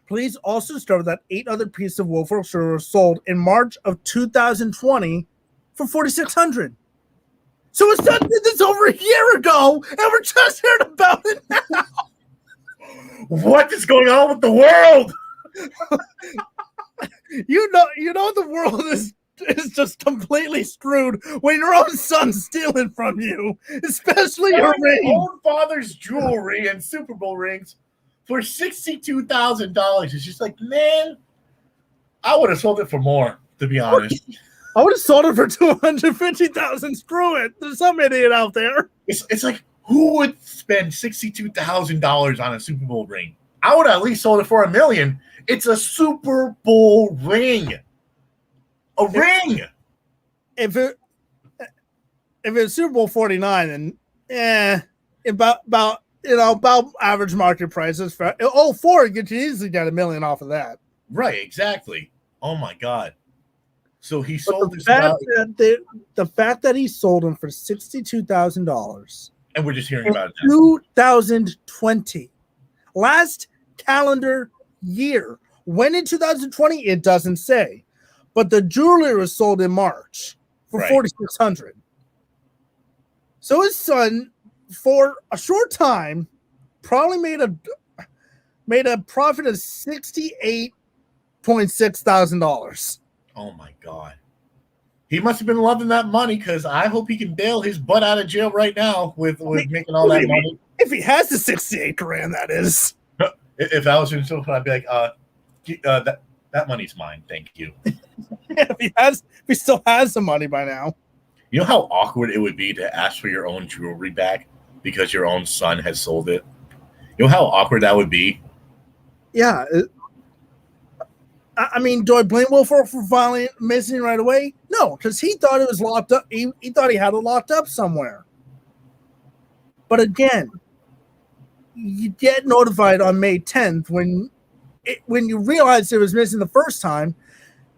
Speaker 2: Police also discovered that 8 other pieces of Wilfork jewelry were sold in March of 2020 for $4,600. So his son did this over a year ago, and we're just hearing about it now.
Speaker 1: What is going on with the world?
Speaker 2: You know the world is just completely screwed when your own son's stealing from you, especially your ring.
Speaker 1: Own father's jewelry and Super Bowl rings for $62,000. It's just like, man, I would have sold it for more, to be honest.
Speaker 2: I would have sold it for $250,000. Screw it. There's some idiot out there.
Speaker 1: It's like, who would spend $62,000 on a Super Bowl ring? I would have at least sold it for $1 million. It's a Super Bowl ring. A ring.
Speaker 2: If it's Super Bowl 49, then about average market prices for 04, you could easily get $1 million off of that.
Speaker 1: Right, exactly. Oh my God. So he
Speaker 2: But
Speaker 1: sold
Speaker 2: the fact that he sold them for $62,000,
Speaker 1: and we're just hearing about it now.
Speaker 2: 2020, last calendar year. When in 2020, it doesn't say, but the jewelry was sold in March for $4,600. So his son, for a short time, probably made a profit of $68,600.
Speaker 1: Oh my God. He must have been loving that money because I hope he can bail his butt out of jail right now with making all that money.
Speaker 2: If he has the $68,000, that is.
Speaker 1: If I was in Silver, I'd be like, That money's mine. Thank you.
Speaker 2: If he still has the money by now.
Speaker 1: You know how awkward it would be to ask for your own jewelry back because your own son has sold it? You know how awkward that would be?
Speaker 2: Yeah. I mean, do I blame Wilfork for finally missing right away? No, because he thought it was locked up. He thought he had it locked up somewhere. But again, you get notified on May 10th when you realize it was missing the first time.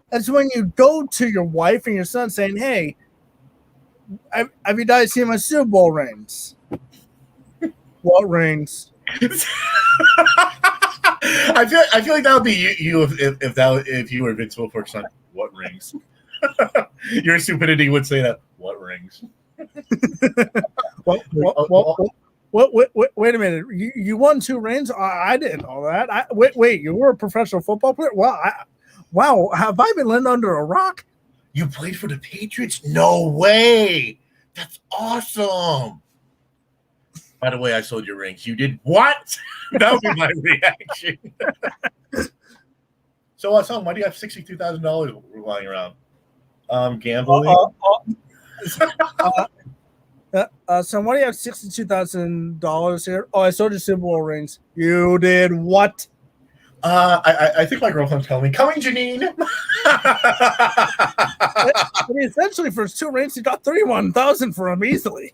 Speaker 2: That's when you go to your wife and your son saying, "Hey, have you guys seen my Super Bowl rings?" What rings?
Speaker 1: I feel like that would be you if you were Vince Wilfork's son. What rings? Your stupidity would say that. What rings?
Speaker 2: Wait a minute. You won 2 rings? I didn't know that. Wait. You were a professional football player? Wow. Have I been living under a rock?
Speaker 1: You played for the Patriots? No way. That's awesome. By the way, I sold your rings. You did what? That would be my reaction. So, son, why do you have $62,000 lying around? Gambling?
Speaker 2: So why do you have $62,000 here? Oh, I sold your Super Bowl rings. You did what?
Speaker 1: I think my girlfriend's telling me. Coming, Janine.
Speaker 2: I mean, essentially, for his 2 rings, he got $31,000 for him easily.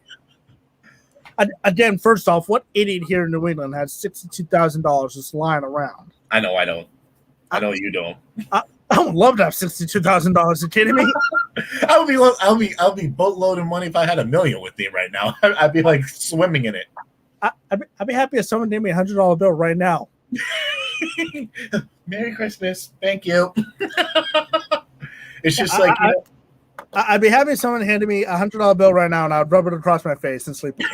Speaker 2: Again, first off, what idiot here in New England has $62,000 just lying around?
Speaker 1: I know, I don't. I know you don't.
Speaker 2: I would love to have $62,000. You kidding me?
Speaker 1: I'll be boatload of money if I had $1 million with me right now. I'd be like swimming in it.
Speaker 2: I'd be happy if someone gave me $100 bill right now.
Speaker 1: Merry Christmas. Thank you. It's just like,
Speaker 2: I'd be happy if someone handed me $100 bill right now and I'd rub it across my face and sleep with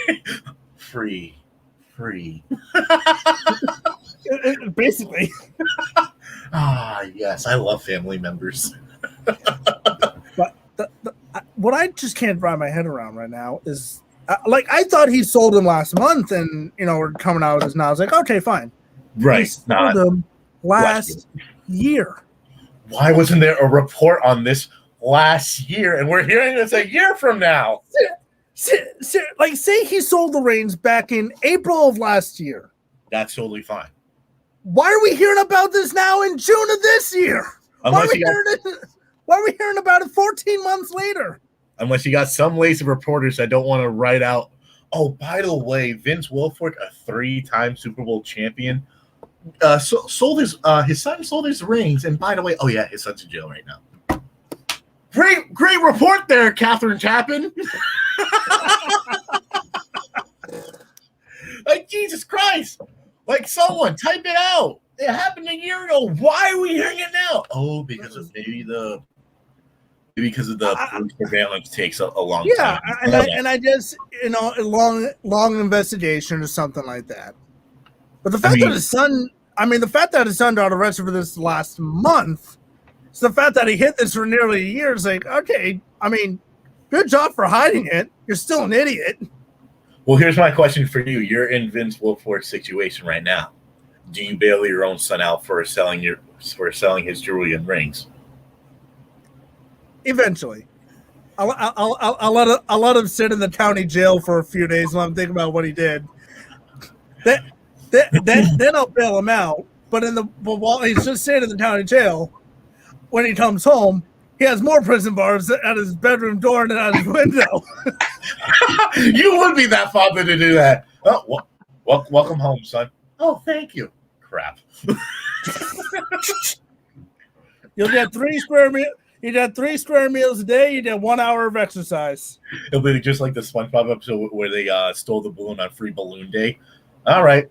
Speaker 2: it.
Speaker 1: Free.
Speaker 2: Basically.
Speaker 1: Yes, I love family members.
Speaker 2: But what I just can't wrap my head around right now is, I thought he sold them last month, and we're coming out with this now. I was like, okay, fine.
Speaker 1: Right.
Speaker 2: He sold them last year.
Speaker 1: Why wasn't there a report on this last year? And we're hearing this a year from now.
Speaker 2: Say he sold the reins back in April of last year.
Speaker 1: That's totally fine.
Speaker 2: Why are we hearing about this now in June of this year? Why are we hearing about it 14 months later?
Speaker 1: Unless you got some lazy reporters that don't want to write out, oh, by the way, Vince Wilfork, a 3-time Super Bowl champion, sold his son sold his rings. And by the way, oh, yeah, his son's in jail right now. Great report there, Catherine Tappan. Like, Jesus Christ. Like, someone type it out. It happened a year ago. Why are we hearing it now? Oh, because of the police surveillance takes a long time.
Speaker 2: Yeah, and I just a long investigation or something like that. But the fact that his son got arrested for this last month, so the fact that he hid this for nearly a year is like, okay, I mean, good job for hiding it. You're still an idiot.
Speaker 1: Well, here's my question for you. You're in Vince Wilfork's situation right now. Do you bail your own son out for selling his jewelry and rings?
Speaker 2: Eventually, I'll let him sit in the county jail for a few days while I'm thinking about what he did. Then I'll bail him out. But while he's just sitting in the county jail, when he comes home, he has more prison bars at his bedroom door than at his window.
Speaker 1: You would be that father to do that. Oh, welcome home, son. Oh, thank you. Crap.
Speaker 2: You'll get 3 square meals. You get 3 square meals a day. You get 1 hour of exercise.
Speaker 1: It'll be just like the SpongeBob episode where they stole the balloon on Free Balloon Day. All right,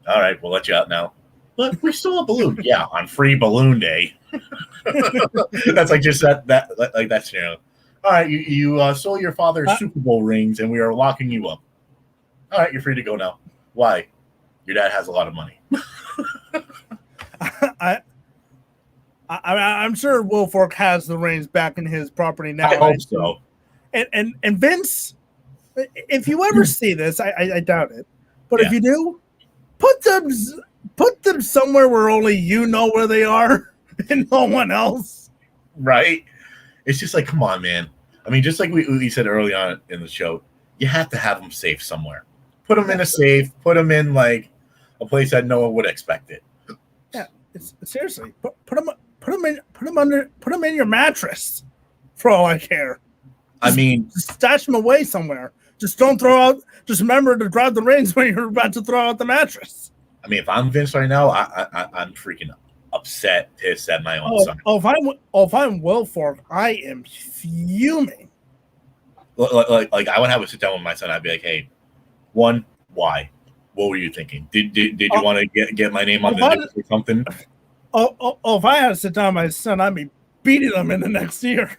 Speaker 1: we'll let you out now. But we stole a balloon. Yeah, on Free Balloon Day. That's like just that scenario. All right, you stole your father's Super Bowl rings, and we are locking you up. All right, you're free to go now. Why? Your dad has a lot of money.
Speaker 2: I'm sure Wilfork has the reins back in his property now.
Speaker 1: I hope so.
Speaker 2: And Vince, if you ever see this, I doubt it, but if you do, put put them somewhere where only you know where they are and no one else.
Speaker 1: Right? It's just like, come on, man. I mean, just like we said early on in the show, you have to have them safe somewhere. Put them in a safe. Put them in like a place that no one would expect it.
Speaker 2: Yeah, seriously. Put them in your mattress. For all I care.
Speaker 1: I mean,
Speaker 2: just stash them away somewhere. Just don't throw out. Just remember to grab the reins when you're about to throw out the mattress.
Speaker 1: I mean, if I'm Vince right now, I'm freaking upset, pissed at my own son.
Speaker 2: If I'm Wilfork, I am fuming.
Speaker 1: Like I would have a sit down with my son. I'd be like, "Hey, one, why? What were you thinking? Did you want to get my name on the list or something?"
Speaker 2: If I had to sit down with my son, I'd be beating him in the next year.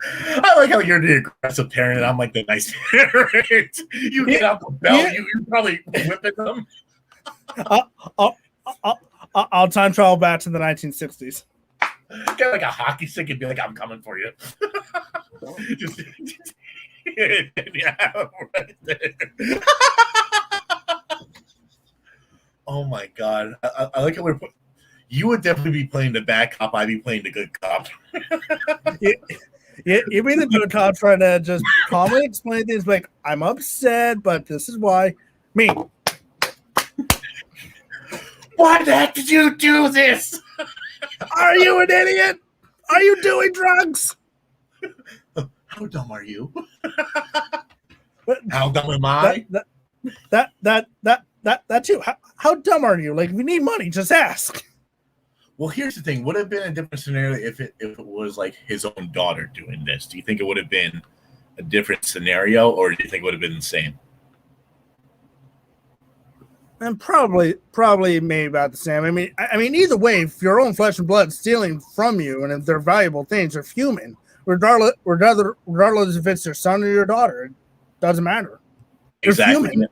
Speaker 1: I like how you're the aggressive parent and I'm like the nice parent. You get out the belt, you're probably whipping them.
Speaker 2: I'll time travel back to the 1960s.
Speaker 1: Get like a hockey stick and be like, I'm coming for you. Yeah, right there. Oh my God. I like how you would definitely be playing the bad cop. I'd be playing the good cop.
Speaker 2: Yeah, you'd be the good cop trying to just calmly explain things like, I'm upset, but this is why. Me.
Speaker 1: Why the heck did you do this?
Speaker 2: Are you an idiot? Are you doing drugs?
Speaker 1: How dumb are you? How dumb am I?
Speaker 2: That's you. How dumb are you? Like, if you need money, just ask.
Speaker 1: Well, here's the thing. Would it have been a different scenario if it was like his own daughter doing this? Do you think it would have been a different scenario, or do you think it would have been the same?
Speaker 2: And probably maybe about the same. I mean, either way, if your own flesh and blood is stealing from you, and if they're valuable things, they're human. Regardless if it's your son or your daughter, it doesn't matter. You're
Speaker 1: Exactly.
Speaker 2: fuming.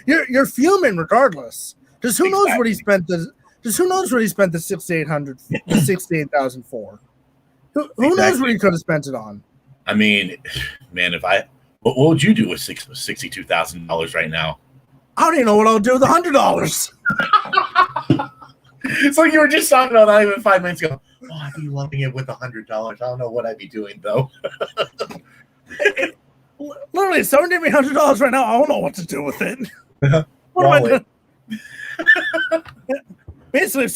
Speaker 2: You're fuming regardless. Just who knows what he spent the $68,000 for? Who knows what he could have spent it on?
Speaker 1: I mean, man, what would you do with $62,000 right now?
Speaker 2: I don't even know what I'll do with $100.
Speaker 1: It's like you were just talking about that even 5 minutes ago. Oh, I'd be loving it with $100. I don't know what I'd be doing though.
Speaker 2: Literally, someone gave me $100 right now. I don't know what to do with it. What am I doing? Basically, if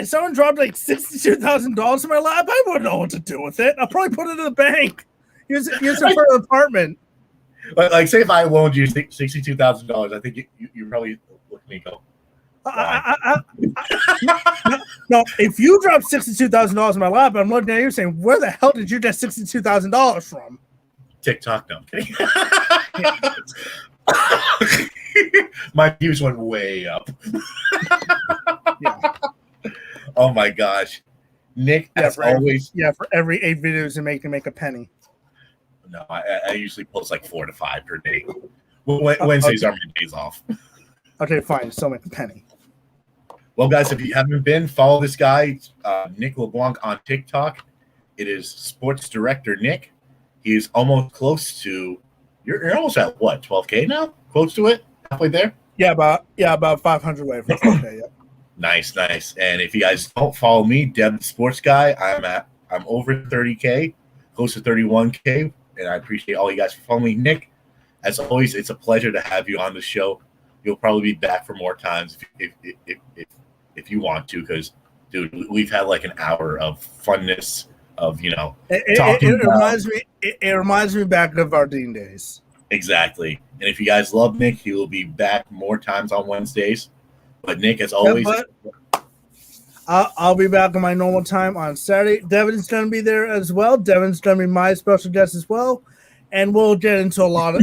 Speaker 2: someone dropped like $62,000 in my lap, I wouldn't know what to do with it. I'll probably put it in the bank. Use it for an apartment.
Speaker 1: Like, say if I loaned you $62,000, I think you probably look at me and go,
Speaker 2: no, if you drop $62,000 in my lap, I'm looking at you saying, "Where the hell did you get $62,000 from?"
Speaker 1: TikTok. No, I'm kidding. My views went way up.
Speaker 2: Yeah.
Speaker 1: Oh my gosh, Nick, as always.
Speaker 2: For every 8 videos you make a penny.
Speaker 1: No, I usually post like 4 to 5 per day. Wednesdays are my days off.
Speaker 2: Okay, fine. Still make a penny.
Speaker 1: Well, guys, if you haven't been, follow this guy, Nick LeBlanc, on TikTok. It is Sports Director Nick. He's almost close to. You're almost at what? 12K now? Close to it? Halfway there?
Speaker 2: Yeah, about 500 away from 12K. Yeah.
Speaker 1: Nice. And if you guys don't follow me, Deb the Sports Guy, I'm over 30K, close to 31K, and I appreciate all you guys for following me. Nick, as always, it's a pleasure to have you on the show. You'll probably be back for more times if you want to, because, dude, we've had like an hour of funness of talking.
Speaker 2: It reminds me back of our Dean days.
Speaker 1: Exactly. And if you guys love Nick, he will be back more times on Wednesdays. But Nick, as always,
Speaker 2: I'll be back on my normal time on Saturday. Devin's going to be there as well. Devin's going to be my special guest as well, and we'll get into a lot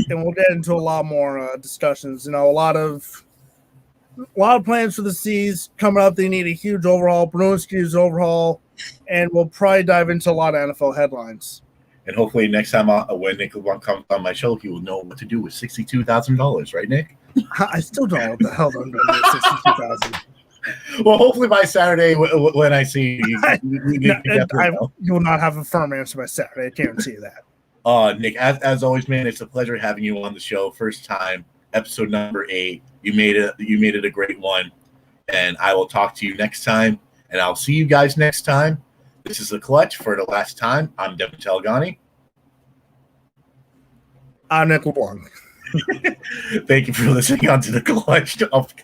Speaker 2: more discussions. A lot of plans for the Seas coming up. They need a huge overhaul, Bruins huge overhaul, and we'll probably dive into a lot of NFL headlines.
Speaker 1: And hopefully next time when Nick LeBlanc comes on my show, he will know what to do with $62,000, right, Nick?
Speaker 2: I still don't know what the hell I'm doing with $62,000.
Speaker 1: Well, hopefully by Saturday when I see you,
Speaker 2: you will not have a firm answer by Saturday. I guarantee you that.
Speaker 1: Nick, as always, man, it's a pleasure having you on the show. First time, episode number 8. You made it a great one. And I will talk to you next time. And I'll see you guys next time. This is The Clutch for the last time. I'm Devin Telgani.
Speaker 2: I'm Nick LeBlanc.
Speaker 1: Thank you for listening on to The Clutch of